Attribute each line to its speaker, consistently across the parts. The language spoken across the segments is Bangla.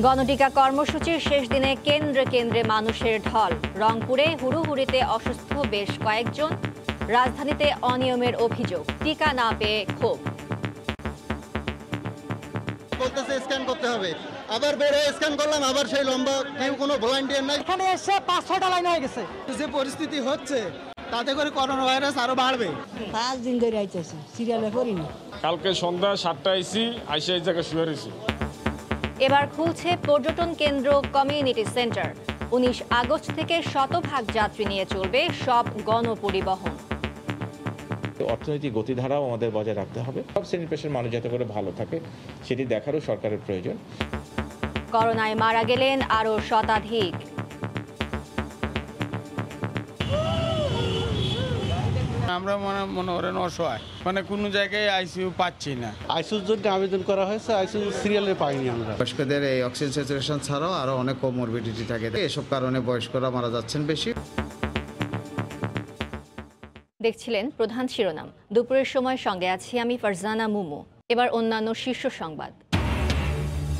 Speaker 1: গণটিকা কর্মসূচির শেষ দিনে কেন্দ্রে কেন্দ্রে মানুষের ঢল। রংপুরে হুড়োহুড়িতে অসুস্থ বেশ কয়েকজন, রাজধানীতে অনিয়মের অভিযোগ, টিকা না পেয়ে ক্ষোভ।
Speaker 2: স্ক্যান করতে হবে, আবার বের হয়ে স্ক্যান করলাম, আবার সেই লম্বা কেউ কোনো ভলান্টিয়ার নাই।
Speaker 3: এখানে এসে 5-6টা লাইন হয়ে গেছে।
Speaker 2: যে পরিস্থিতি হচ্ছে তাতে করে করোনা ভাইরাস আরো বাড়বে।
Speaker 3: 5 দিন ধরে আইতেছি, সিরিয়ালে করিনি।
Speaker 4: কালকে সন্ধ্যা 7টায় আইসি, আইসা এই জায়গায় শুয়ে রয়েছি।
Speaker 1: এবার খুলছে পর্যটন কেন্দ্র কমিউনিটি সেন্টার। 19 আগস্ট থেকে শতভাগ যাত্রী নিয়ে চলবে সব গণপরিবহন।
Speaker 5: অর্থনৈতিক গতিধারাও আমাদের বজায় রাখতে হবে। সব শ্রেণীর পেশার মানুষ যাতে করে ভালো থাকে সেটি দেখারও সরকারের প্রয়োজন।
Speaker 1: করোনায় মারা গেলেন আরও শতাধিক।
Speaker 6: আমরা মনে করেন অসহায়, কোনো জায়গায় আইসিইউ পাচ্ছি না।
Speaker 7: আইসিইউর জন্য আবেদন করা হয়েছে, আইসিইউ সিরিয়ালে পাইনি আমরা।
Speaker 8: বয়স্কদের এই অক্সিজেন স্যাচুরেশন ছাড়াও আরো অনেক কোমরবিডিটি থাকে, এসব কারণে বয়স্করা মারা যাচ্ছেন বেশি।
Speaker 1: দেখছিলেন প্রধান শিরোনাম। দুপুরের সময় সঙ্গে আছি আমি ফারজানা মুমু। এবার অন্যান্য শীর্ষ সংবাদ।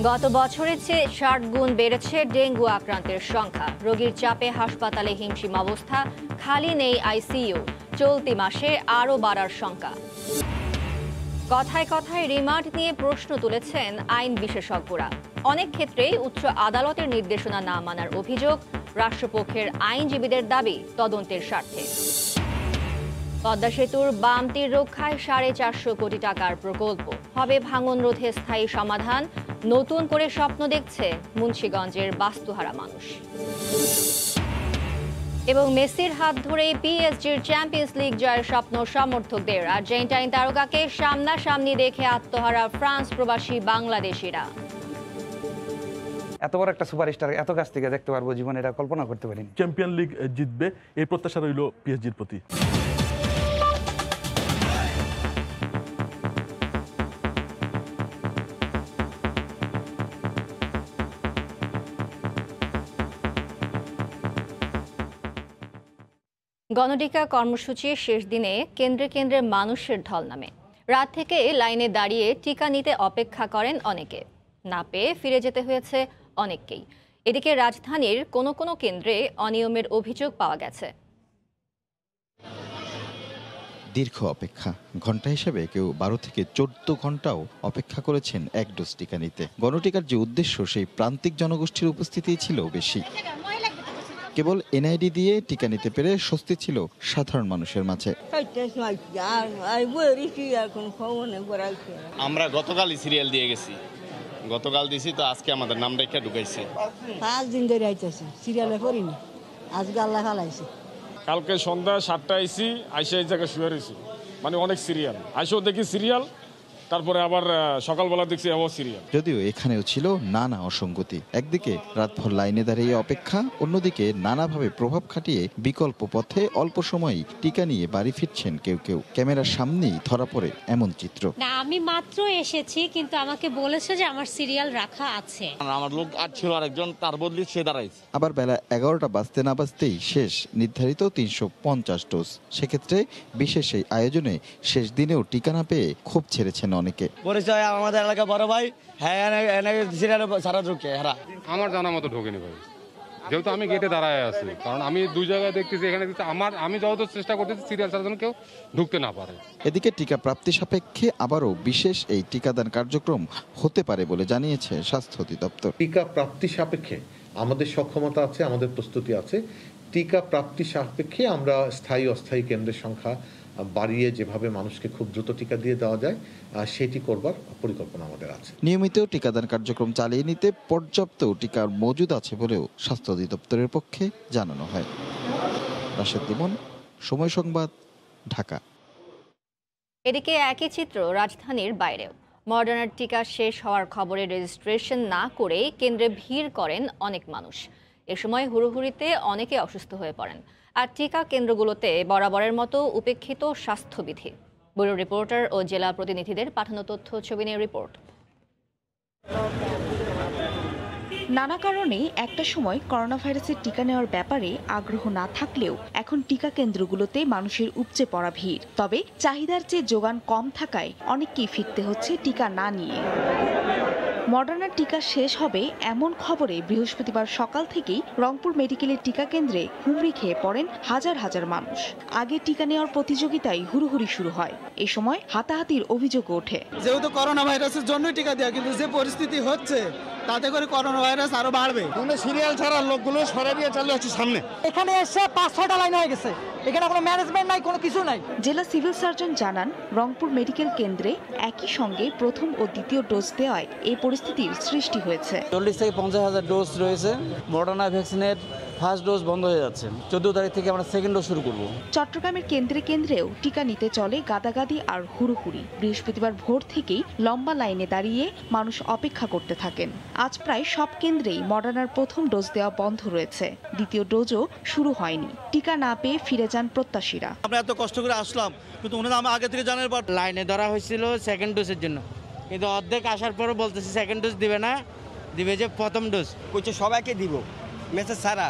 Speaker 1: গত বছরের চেয়ে 60 গুণ বেড়েছে ডেঙ্গু আক্রান্তের সংখ্যা। রোগীর চাপে হাসপাতালে হিমশিম অবস্থা, খালি নেই আইসিইউ। চলতি মাসে আরও বাড়ার শঙ্কা। কথায় কথায় রিমান্ড নিয়ে প্রশ্ন তুলেছেন আইন বিশেষজ্ঞরা। অনেক ক্ষেত্রেই উচ্চ আদালতের নির্দেশনা না মানার অভিযোগ। রাষ্ট্রপক্ষের আইনজীবীদের দাবি তদন্তের স্বার্থে। পদ্মা সেতুর বাম তীর রক্ষায় 450 কোটি টাকার প্রকল্প হবে ভাঙন রোধে স্থায়ী সমাধান। নতুন করে স্বপ্ন দেখছে মুন্সিগঞ্জের বাস্তুহারা মানুষ। এবং মেসির হাত ধরে পিএসজির চ্যাম্পিয়ন্স লিগ জয়ের স্বপ্ন সমর্থকদের। আর্জেন্টাইন তারকাকে সামনাসামনি দেখে আত্মহারা ফ্রান্স প্রবাসী বাংলাদেশিরা।
Speaker 9: এত বড় একটা সুপারস্টার এত কাছ থেকে দেখতে পারবো জীবনে, এটা কল্পনা করতে পারিনি।
Speaker 10: চ্যাম্পিয়ন লিগ জিতবে এই প্রত্যাশা রইল পিএসজির প্রতি।
Speaker 1: গণটিকা কর্মসূচির শেষ দিনে কেন্দ্রে কেন্দ্রে মানুষের ঢল নামে। রাত থেকে লাইনে দাঁড়িয়ে টিকা নিতে অপেক্ষা করেন অনেকে, না পেয়ে ফিরে যেতে হয়েছে অনেককেই। এদিকে রাজধানীর কোনো কোনো কেন্দ্রে অনিয়মের অভিযোগ পাওয়া গেছে।
Speaker 11: দীর্ঘ অপেক্ষা, ঘন্টা হিসেবে কেউ 12 থেকে 14 ঘন্টাও অপেক্ষা করেছেন এক ডোজ টিকা নিতে। গণটিকার যে উদ্দেশ্য, সেই প্রান্তিক জনগোষ্ঠীর উপস্থিতি ছিল বেশি। কেবল এনআইডি দিয়ে টিকা নিতে পেরে স্বস্তি ছিল সাধারণ মানুষের মাঝে।
Speaker 12: আমরা গতকালই সিরিয়াল দিয়ে গেছি, গতকাল দিছি তো আজকে আমাদের নাম রেখে ঢুকাইছে।
Speaker 3: 5 দিন ধরে আইতেছি, সিরিয়ালে করিনি, আজকে আল্লাহ ফালাইছে।
Speaker 4: কালকে সন্ধ্যা 7টায় আইসি, আইসা এই জায়গায় শুয়ে রয়েছি। অনেক সিরিয়াল, আইসেও দেখি সিরিয়াল, তারপরে আবার সকালবেলা দেখছি আবার সিরিয়াল।
Speaker 11: যদিও এখানেও ছিল নানা অসঙ্গতি। একদিকে রাতভর লাইনে দাঁড়িয়ে অপেক্ষা, অন্যদিকে নানাভাবে প্রভাব খাটিয়ে বিকল্প পথে অল্প সময়ই টিকা নিয়ে বাড়ি ফিরছেন কেউ কেউ। ক্যামেরার সামনেই ধরা পড়ে এমন চিত্র।
Speaker 13: না, আমি মাত্র এসেছি, কিন্তু আমাকে বলেছে যে আমার সিরিয়াল রাখা আছে।
Speaker 12: আমার লোক আর ছিল আরেকজন, তার বদলে সে দাঁড়াইছে।
Speaker 11: আবার বেলা 11টা বাজতে না বাজতেই শেষ নির্ধারিত 350 ডোজ। সেক্ষেত্রে বিশেষ এই আয়োজনে শেষ দিনেও টিকা না পেয়ে ক্ষোভ ছেড়েছেন অনেকে।
Speaker 14: পরিচয় আমাদের এলাকা বড় ভাই, হ্যাঁ সারা ঢুকে
Speaker 15: আমার জানা মতো ঢোকেনি ভাই, যেহেতু আমি গেটে দাঁড়ায় আছি। কারণ আমি দুই জায়গায় দেখতেছি, এখানে আমি যত চেষ্টা করতেছি সিরিয়াল ছাড়া যেন কেউ ঢুকতে না পারে।
Speaker 11: এদিকে টিকা প্রাপ্তি সাপেক্ষে আবারও বিশেষ এই টিকাদান কার্যক্রম হতে পারে বলে জানিয়েছে স্বাস্থ্য অধিদপ্তর।
Speaker 16: টিকা প্রাপ্তি সাপেক্ষে আমাদের সক্ষমতা আছে, আমাদের প্রস্তুতি আছে। টিকা প্রাপ্তি সাপেক্ষে আমরা স্থায়ী অস্থায়ী কেন্দ্রের সংখ্যা বাড়িয়ে যেভাবে মানুষকে খুব দ্রুত টিকা দিয়ে দেওয়া যায় সেটি করবার পরিকল্পনা আমাদের আছে।
Speaker 11: নিয়মিত টিকাদান কার্যক্রম চালিয়ে নিতে পর্যাপ্ত টিকার মজুদ আছে বলেও স্বাস্থ্য অধিদপ্তরের পক্ষে জানানো হয়। রাশেদ লিমন, সময় সংবাদ, ঢাকা।
Speaker 1: এদিকে একই চিত্র রাজধানীর বাইরেও। মডার্নার টিকা শেষ হওয়ার খবরে রেজিস্ট্রেশন না করে কেন্দ্রে ভিড় করেন অনেক মানুষ। এ সময় হুড়োহুড়িতে অনেকে অসুস্থ হয়ে পড়েন। আর টিকা কেন্দ্রগুলোতে বরাবরের মতো উপেক্ষিত স্বাস্থ্যবিধি। ব্যুরো রিপোর্টার ও জেলা প্রতিনিধিদের পাঠানো তথ্য ছবি নিয়ে রিপোর্ট।
Speaker 17: নানা কারণে একটা সময় করোনা ভাইরাসের টিকা নেওয়ার ব্যাপারে আগ্রহ না থাকলেও এখন টিকা কেন্দ্রগুলোতে মানুষের উপচে পড়া ভিড়। তবে চাহিদার চেয়ে যোগান কম থাকায় অনেককেই ফিরতে হচ্ছে টিকা না নিয়ে। মডার্নার টিকা শেষ হবে এমন খবরে বৃহস্পতিবার সকাল থেকেই রংপুর মেডিকেলের টিকা কেন্দ্রে হুমড়ি খেয়ে পড়েন হাজার হাজার মানুষ। আগে টিকা নেওয়ার প্রতিযোগিতায় হুড়োহুড়ি শুরু হয়। এ সময় হাতাহাতির অভিযোগ ওঠে।
Speaker 18: যেহেতু করোনা ভাইরাসের জন্যই টিকা দেওয়া, কিন্তু যে পরিস্থিতি হচ্ছে তাতে করে করোনা ভাইরাস আরো বাড়বে।
Speaker 7: সিরিয়াল ছাড়া লোকগুলো সরাই নিয়ে চলে আসছে সামনে।
Speaker 3: এখানে এসে 5-6টা লাইন হয়ে গেছে, এখানে কোনো ম্যানেজমেন্ট নাই, কোনো কিছু নাই।
Speaker 17: জেলা সিভিল সার্জন জানান, রংপুর মেডিকেল কেন্দ্রে একই সঙ্গে প্রথম ও দ্বিতীয় ডোজ দেওয়ায় এই পরিস্থিতির সৃষ্টি হয়েছে।
Speaker 14: 40 থেকে 50,000 ডোজ রয়েছে। মডার্না ভ্যাকসিনের ফার্স্ট ডোজ বন্ধ হয়ে যাচ্ছে। 14 তারিখ থেকে আমরা সেকেন্ড ডোজ শুরু করব।
Speaker 17: চট্টগ্রামের কেন্দ্রেও টিকা নিতে চলে গাদাগাদি আর হুড়োহুড়ি। বৃহস্পতিবার ভোর থেকেই লম্বা লাইনে দাঁড়িয়ে মানুষ অপেক্ষা করতে থাকেন। আজ প্রায় সব কেন্দ্রেই মডার্নার প্রথম ডোজ দেওয়া বন্ধ রয়েছে, দ্বিতীয় ডোজও শুরু হয়নি। টিকা না পেয়ে ফিরে যান প্রত্যাশীরা।
Speaker 7: আমরা এত কষ্ট করে আসলাম, কিন্তু ওনারা আমরা আগে থেকে জানার পর
Speaker 14: লাইনে ধরা হয়েছিল সেকেন্ড ডোজের জন্য, কিন্তু অর্ধেক আসার পরও বলতেছে সেকেন্ড ডোজ দিবে না, দিবে যে প্রথম ডোজ।
Speaker 19: কইছে সবাইকে দিব, মেসেজ ছাড়া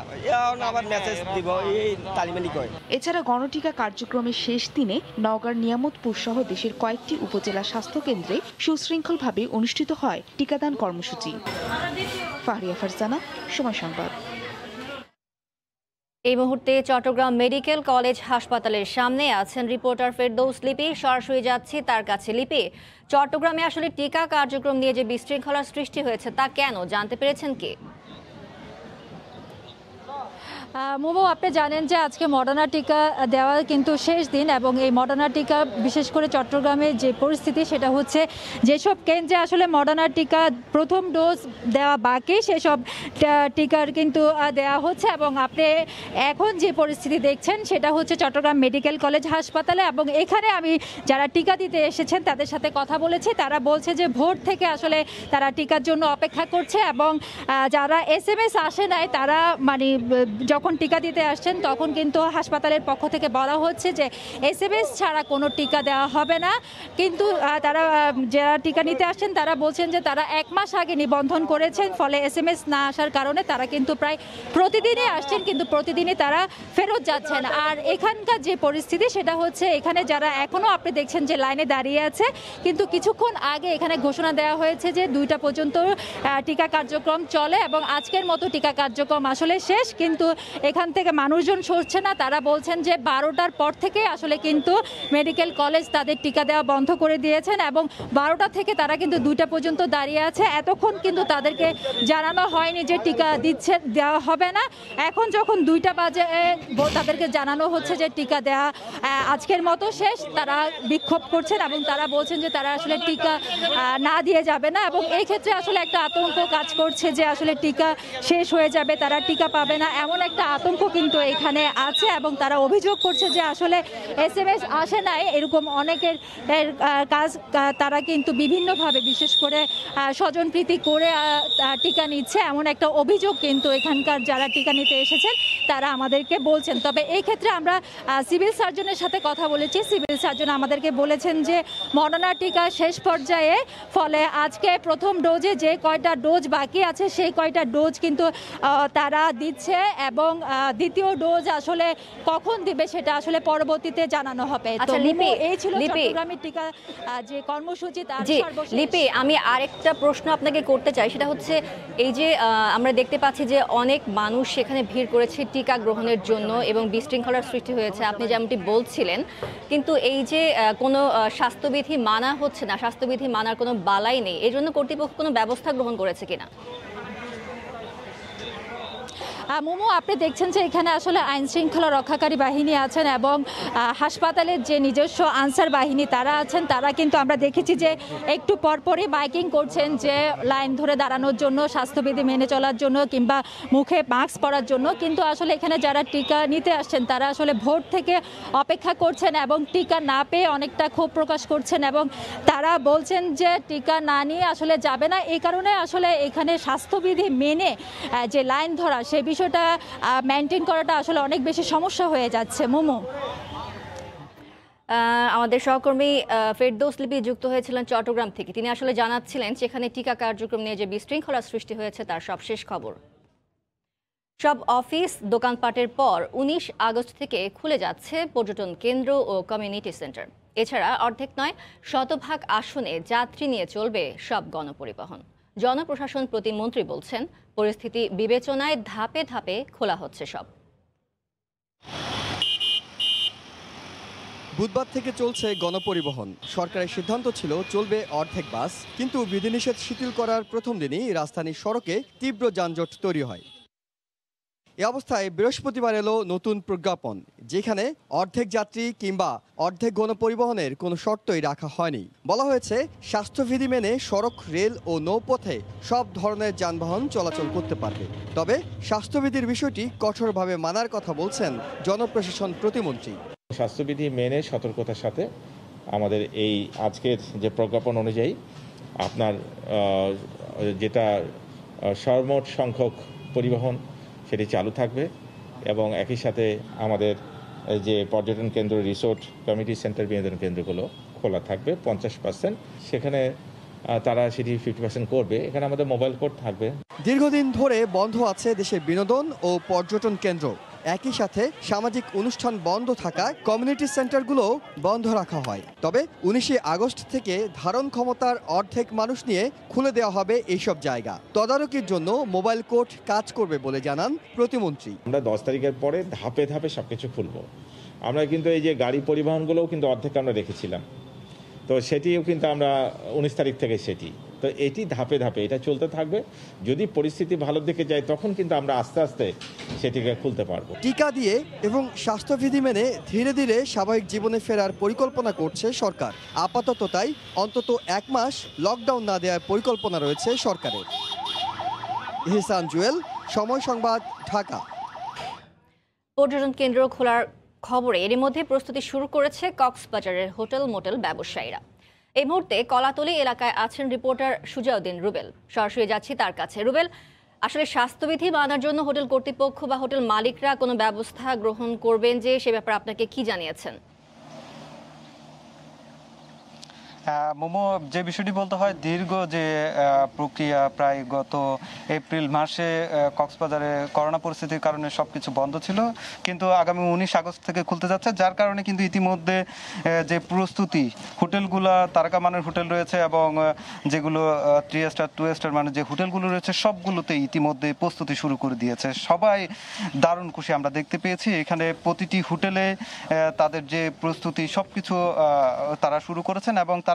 Speaker 19: আবার মেসেজ দিব, এই তালিমানি কয়।
Speaker 17: এছাড়া গণটিকা কার্যক্রমের শেষ দিনে নওগাঁর নিয়ামতপুর সহ দেশের কয়েকটি উপজেলা স্বাস্থ্য কেন্দ্রে সুশৃঙ্খলভাবে অনুষ্ঠিত হয় টিকাদান কর্মসূচি। ফাহরিয়া ফারজানা, সময় সংবাদ।
Speaker 1: এই মুহূর্তে চট্টগ্রাম মেডিকেল কলেজ হাসপাতালের সামনে আছেন রিপোর্টার ফেরদৌস লিপি। সরাসরি যাচ্ছি তার কাছে। লিপি, চট্টগ্রামে আসলে টিকা কার্যক্রম নিয়ে যে বিশৃঙ্খলার সৃষ্টি হয়েছে তা কেন, জানতে পেরেছেন কি?
Speaker 20: মোমো, আপনি জানেন যে আজকে মডার্না টিকা দেওয়া কিন্তু শেষ দিন, এবং এই মডার্না টিকা বিশেষ করে চট্টগ্রামের যে পরিস্থিতি সেটা হচ্ছে যেসব কেন্দ্রে আসলে মডার্না টিকা প্রথম ডোজ দেওয়া বাকি সেসব টিকার কিন্তু দেওয়া হচ্ছে। এবং আপনি এখন যে পরিস্থিতি দেখছেন সেটা হচ্ছে চট্টগ্রাম মেডিকেল কলেজ হাসপাতালে, এবং এখানে আমি যারা টিকা দিতে এসেছেন তাদের সাথে কথা বলেছি। তারা বলছে যে ভোর থেকে আসলে তারা টিকার জন্য অপেক্ষা করছে, এবং যারা SMS আসে নাই তারা মানে যখন টিকা দিতে আসছেন তখন কিন্তু হাসপাতালের পক্ষ থেকে বলা হচ্ছে যে SMS ছাড়া কোনো টিকা দেওয়া হবে না। কিন্তু তারা যারা টিকা নিতে আসছেন তারা বলছেন যে তারা 1 মাস আগে নিবন্ধন করেছেন, ফলে SMS না আসার কারণে তারা কিন্তু প্রায় প্রতিদিনই আসছেন, কিন্তু প্রতিদিনই তারা ফেরত যাচ্ছেন। আর এখানকার যে পরিস্থিতি সেটা হচ্ছে এখানে যারা এখনও আপনি দেখছেন যে লাইনে দাঁড়িয়ে আছে, কিন্তু কিছুক্ষণ আগে এখানে ঘোষণা দেওয়া হয়েছে যে 2টা পর্যন্ত টিকা কার্যক্রম চলে, এবং আজকের মতো টিকা কার্যক্রম আসলে শেষ। কিন্তু এখান থেকে মানুষজন সরছে না। তারা বলছেন যে 12টার পর থেকে আসলে কিন্তু মেডিকেল কলেজ তাদের টিকা দেওয়া বন্ধ করে দিয়েছেন, এবং 12টা থেকে তারা কিন্তু 2টা পর্যন্ত দাঁড়িয়ে আছে। এতক্ষণ কিন্তু তাদেরকে জানানো হয়নি যে টিকা দেওয়া হবে না। এখন যখন 2টা বাজে তাদেরকে জানানো হচ্ছে যে টিকা দেওয়া আজকের মতো শেষ। তারা বিক্ষোভ করছেন এবং তারা বলছেন যে তারা আসলে টিকা না দিয়ে যাবে না, এবং এই ক্ষেত্রে আসলে একটা আতঙ্ক কাজ করছে যে আসলে টিকা শেষ হয়ে যাবে, তারা টিকা পাবে না, এমন একটা আতঙ্ক কিন্তু এখানে আছে। এবং তারা অভিযোগ করছে যে আসলে SMS আসে নাই, এরকম অনেকের কাজ তারা কিন্তু বিভিন্নভাবে বিশেষ করে স্বজনপ্রীতি করে টিকা নিচ্ছে, এমন একটা অভিযোগ কিন্তু এখানকার যারা টিকা নিতে এসেছেন তারা আমাদেরকে বলছেন। তবে এই ক্ষেত্রে আমরা সিভিল সার্জনের সাথে কথা বলেছি। সিভিল সার্জন আমাদেরকে বলেছেন যে মডার্না টিকা শেষ পর্যায়ে, ফলে আজকে প্রথম ডোজে যে কয়টা ডোজ বাকি আছে সেই কয়টা ডোজ কিন্তু তারা দিচ্ছে, এবং দ্বিতীয় ডোজ আসলে কখন দিবে সেটা আসলে পরবর্তীতে জানানো হবে।
Speaker 1: আচ্ছা লিপি,
Speaker 20: এই ছিল চট্টগ্রামের টিকা যে কর্মসূচি তার সর্বশেষ।
Speaker 1: লিপি, আমি আরেকটা প্রশ্ন আপনাকে করতে চাই, সেটা হচ্ছে এই যে আমরা দেখতে পাচ্ছি যে অনেক মানুষ সেখানে ভিড় করেছে টিকা গ্রহণের জন্য এবং বিশৃঙ্খলার সৃষ্টি হয়েছে আপনি যেমনটি বলছিলেন, কিন্তু এই যে কোনো স্বাস্থ্যবিধি মানা হচ্ছে না, স্বাস্থ্যবিধি মানার কোনো বালাই নেই, এর জন্য কর্তৃপক্ষ কোনো ব্যবস্থা গ্রহণ করেছে কিনা?
Speaker 20: মোমো, আপনি দেখছেন যে এখানে আসলে আইন শৃঙ্খলা রক্ষাকারী বাহিনী আছেন এবং হাসপাতালের যে নিজস্ব আনসার বাহিনী তারা আছেন। তারা কিন্তু আমরা দেখেছি যে একটু পরপরই মাইকিং করছেন যে লাইন ধরে দাঁড়ানোর জন্য, স্বাস্থ্যবিধি মেনে চলার জন্য, কিংবা মুখে মাস্ক পরার জন্য। কিন্তু আসলে এখানে যারা টিকা নিতে আসছেন তারা আসলে ভোর থেকে অপেক্ষা করছেন এবং টিকা না পেয়ে অনেকটা ক্ষোভ প্রকাশ করছেন, এবং তারা বলছেন যে টিকা না নিয়ে আসলে যাবে না। এই কারণে আসলে এখানে স্বাস্থ্যবিধি মেনে যে লাইন ধরা সেই বিষয়টা মেনটেন করাটা আসলে অনেক বেশি সমস্যা হয়ে যাচ্ছে। মোমো,
Speaker 1: আমাদের সহকর্মী ফেরদৌস লিপি যুক্ত হয়েছিলেন চট্টগ্রাম থেকে। তিনি আসলে জানাচ্ছিলেন সেখানে টিকা কার্যক্রম নিয়ে যে বিশৃঙ্খলা সৃষ্টি হয়েছে তার সবশেষ খবর। সব অফিস দোকানপাটের পর 19 আগস্ট থেকে খুলে যাচ্ছে পর্যটন কেন্দ্র ও কমিউনিটি সেন্টার। এছাড়া অর্ধেক নয় শতভাগ আসনে যাত্রী নিয়ে চলবে সব গণপরিবহন। জনপ্রশাসন প্রতিমন্ত্রী বলছেন পরিস্থিতি বিবেচনায় ধাপে ধাপে খোলা হচ্ছে সব।
Speaker 21: বুধবার থেকে চলছে গণপরিবহন। সরকারের সিদ্ধান্ত ছিল চলবে অর্ধেক বাস, কিন্তু বিধিনিষেধ শিথিল করার প্রথম দিনই রাজধানীর সড়কে তীব্র যানজট তৈরি হয়। এ অবস্থায় বৃহস্পতিবার এলো নতুন প্রজ্ঞাপন, যেখানে অর্ধেক যাত্রী কিংবা অর্ধেক গণপরিবহনের কোনো শর্তই রাখা হয়নি। বলা হয়েছে স্বাস্থ্যবিধি মেনে সড়ক, রেল ও নৌপথে সব ধরনের যানবাহন চলাচল করতে পারবে। তবে স্বাস্থ্যবিধির বিষয়টি কঠোরভাবে মানার কথা বলছেন জনপ্রশাসন প্রতিমন্ত্রী।
Speaker 5: স্বাস্থ্যবিধি মেনে সতর্কতার সাথে আমাদের এই আজকের যে প্রজ্ঞাপন অনুযায়ী আপনার যেটা সর্বমোট সংখ্যক পরিবহন সেটি চালু থাকবে এবং একই সাথে আমাদের যে পর্যটন কেন্দ্র, রিসোর্ট, কমিউনিটি সেন্টার, বিনোদন কেন্দ্রগুলো খোলা থাকবে 50%। সেখানে তারা সেটি 50% করবে। এখানে আমাদের মোবাইল কোর্ট থাকবে।
Speaker 21: দীর্ঘদিন ধরে বন্ধ আছে দেশের বিনোদন ও পর্যটন কেন্দ্র। একই সাথে সামাজিক অনুষ্ঠান বন্ধ থাকায় কমিউনিটি সেন্টারগুলো বন্ধ রাখা হয়। তবে 19 আগস্ট থেকে ধারণ ক্ষমতার অর্ধেক মানুষ নিয়ে খুলে দেওয়া হবে এইসব জায়গা। তদারকির জন্য মোবাইল কোর্ট কাজ করবে বলে জানান প্রতিমন্ত্রী।
Speaker 5: আমরা 10 তারিখের পরে ধাপে ধাপে সবকিছু খুলব। আমরা কিন্তু এই যে গাড়ি পরিবহনগুলোও কিন্তু অর্ধেক আমরা রেখেছিলাম, তো সেটিও কিন্তু আমরা 19 তারিখ থেকে সেটি, তো এটি ধাপে ধাপে এটা চলতে থাকবে। যদি পরিস্থিতি ভালো দিকে যায় তখন কিন্তু আমরা আস্তে আস্তে সেটিকে খুলতে পারবো।
Speaker 21: টিকা দিয়ে এবং স্বাস্থ্যবিধি মেনে ধীরে ধীরে স্বাভাবিক জীবনে ফেরার পরিকল্পনা করছে সরকার। আপাতত তাই অন্তত 1 মাস লকডাউন না দেওয়ার পরিকল্পনা রয়েছে সরকারের। ইহসান জুয়েল, সময় সংবাদ, ঢাকা।
Speaker 1: পর্যটন কেন্দ্র খোলার খবরে এর মধ্যে প্রস্তুতি শুরু করেছে কক্সবাজারের হোটেল মোটেল ব্যবসায়ীরা। এই মুহূর্তে কলাতলি এলাকায় আছেন রিপোর্টার সুজাউদ্দিন রুবেল। সরাসরি যাচ্ছি তার কাছে। রুবেল, আসলে স্বাস্থ্যবিধি মানার জন্য হোটেল কর্তৃপক্ষ বা হোটেল মালিকরা কোনো ব্যবস্থা গ্রহণ করবেন যে সে ব্যাপারে আপনাকে কি জানিয়েছেন?
Speaker 9: মোমো, যে বিষয়টি বলতে হয়, দীর্ঘ যে প্রক্রিয়া, প্রায় গত এপ্রিল মাসে কক্সবাজারে করোনা পরিস্থিতির কারণে সবকিছু বন্ধ ছিল, কিন্তু আগামী 19 আগস্ট থেকে খুলতে যাচ্ছে, যার কারণে কিন্তু ইতিমধ্যে যে প্রস্তুতি, হোটেলগুলো তারকা মানের হোটেল রয়েছে এবং যেগুলো 3 স্টার 2 স্টার মানে যে হোটেলগুলো রয়েছে সবগুলোতে ইতিমধ্যে প্রস্তুতি শুরু করে দিয়েছে। সবাই দারুণ খুশি আমরা দেখতে পেয়েছি। এখানে প্রতিটি হোটেলে তাদের যে প্রস্তুতি সবকিছু তারা শুরু করেছেন এবং তারা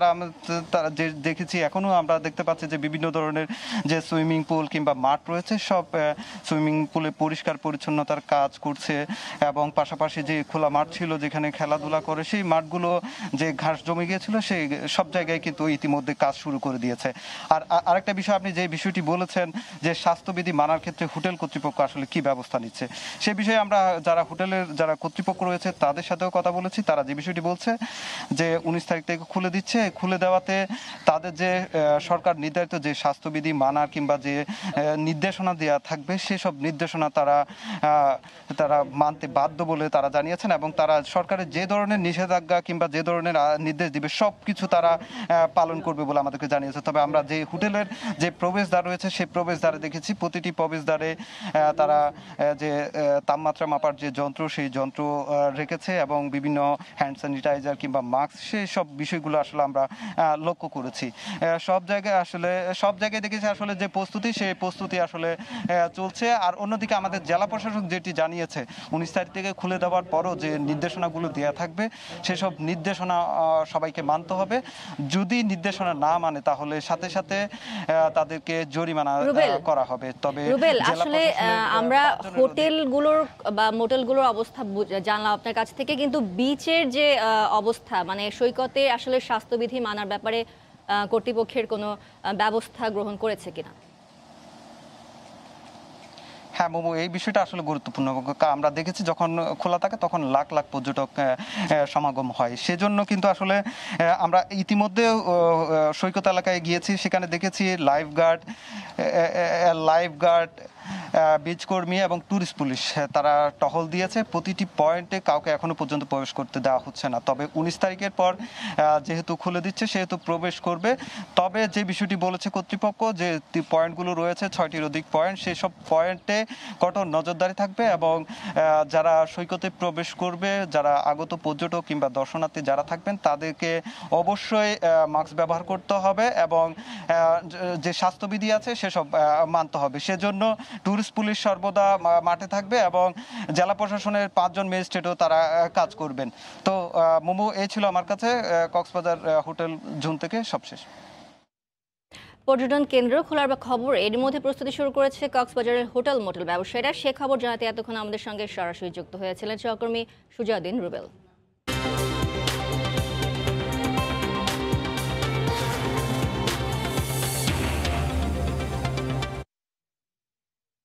Speaker 9: যে দেখেছি এখনও আমরা দেখতে পাচ্ছি যে বিভিন্ন ধরনের যে সুইমিং পুল কিংবা মাঠ রয়েছে সব সুইমিং পুলে পরিষ্কার পরিচ্ছন্নতার কাজ করছে এবং পাশাপাশি যে খোলা মাঠ ছিল যেখানে খেলাধুলা করে সেই মাঠগুলো যে ঘাস জমে গিয়েছিল সেই সব জায়গায় কিন্তু ইতিমধ্যে কাজ শুরু করে দিয়েছে। আর আরেকটা বিষয়, আপনি যে বিষয়টি বলেছেন যে স্বাস্থ্যবিধি মানার ক্ষেত্রে হোটেল কর্তৃপক্ষ আসলে কি ব্যবস্থা নিচ্ছে, সে বিষয়ে আমরা যারা হোটেলের যারা কর্তৃপক্ষ রয়েছে তাদের সাথেও কথা বলেছি। তারা যে বিষয়টি বলছে যে 19 তারিখ থেকে খুলে দিচ্ছে, খুলে দেওয়াতে তাদের যে সরকার নির্ধারিত যে স্বাস্থ্যবিধি মানার কিংবা যে নির্দেশনা দেওয়া থাকবে সেসব নির্দেশনা তারা মানতে বাধ্য বলে তারা জানিয়েছেন এবং তারা সরকারের যে ধরনের নিষেধাজ্ঞা কিংবা যে ধরনের নির্দেশ দিবে সব কিছু তারা পালন করবে বলে আমাদেরকে জানিয়েছে। তবে আমরা যে হোটেলের যে প্রবেশদ্বার রয়েছে সেই প্রবেশদ্বারে দেখেছি প্রতিটি প্রবেশদ্বারে তারা যে তাপমাত্রা মাপার যে যন্ত্র সেই যন্ত্র রেখেছে এবং বিভিন্ন হ্যান্ড স্যানিটাইজার কিংবা মাস্ক সেই সব বিষয়গুলো আসলে আমরা লক্ষ্য করেছি। সব জায়গায় দেখেছি আসলে যে প্রস্তুতি সেই প্রস্তুতি আসলে চলছে। আর অন্যদিকে আমাদের জেলা প্রশাসক যেটি জানিয়েছে 19 তারিখ থেকে খুলে দেওয়ার পরও যে নির্দেশনাগুলো দেওয়া থাকবে সেসব নির্দেশনা সবাইকে মানতে হবে। যদি নির্দেশনা না মানে তাহলে সাথে সাথে তাদেরকে জরিমানা করা হবে। তবে
Speaker 1: আসলে আমরা হোটেলগুলোর বা মোটেলগুলোর অবস্থা জানলাম আপনার কাছ থেকে, কিন্তু বিচের যে অবস্থা মানে সৈকতে আসলে স্বাস্থ্যবিধি মানার ব্যাপারে কর্তৃপক্ষের কোনো ব্যবস্থা গ্রহণ করেছে কিনা?
Speaker 9: হ্যাঁ মোমো, এই বিষয়টা আসলে গুরুত্বপূর্ণ। আমরা দেখেছি যখন খোলা থাকে তখন লাখ লাখ পর্যটক সমাগম হয়, সেজন্য কিন্তু আসলে আমরা ইতিমধ্যে সৈকত এলাকায় গিয়েছি, সেখানে দেখেছি লাইফগার্ড বিচ কর্মী এবং ট্যুরিস্ট পুলিশ তারা টহল দিয়েছে। প্রতিটি পয়েন্টে কাউকে এখনো পর্যন্ত প্রবেশ করতে দেওয়া হচ্ছে না। তবে 19 তারিখের পর যেহেতু খুলে দিচ্ছে সেহেতু প্রবেশ করবে। তবে যে বিষয়টি বলেছে কর্তৃপক্ষ যে পয়েন্টগুলো রয়েছে 6টির অধিক পয়েন্ট, সেই সব পয়েন্টে কঠোর নজরদারি থাকবে এবং যারা সৈকতে প্রবেশ করবে, যারা আগত পর্যটক কিংবা দর্শনার্থী যারা থাকবেন তাদেরকে অবশ্যই মাস্ক ব্যবহার করতে হবে এবং যে স্বাস্থ্যবিধি আছে সেসব মানতে হবে। সেজন্য ট্যুরিস্ট পুলিশ সর্বদা মাঠে থাকবে এবং জেলা প্রশাসনের 5 জন ম্যাজিস্ট্রেটও তারা কাজ করবেন। তো মোমো এই ছিল আমার কাছে কক্সবাজার হোটেল জোন থেকে সবশেষ।
Speaker 1: পর্যটন কেন্দ্র খোলার খবর এর মধ্যে প্রস্তুতি শুরু করেছে কক্সবাজারের হোটেল মোটেল ব্যবসায়ীরা। সে খবর জানাতে এতক্ষণ আমাদের সঙ্গে সরাসরি যুক্ত হয়েছিলেন সহকর্মী সুজাউদ্দিন রুবেল।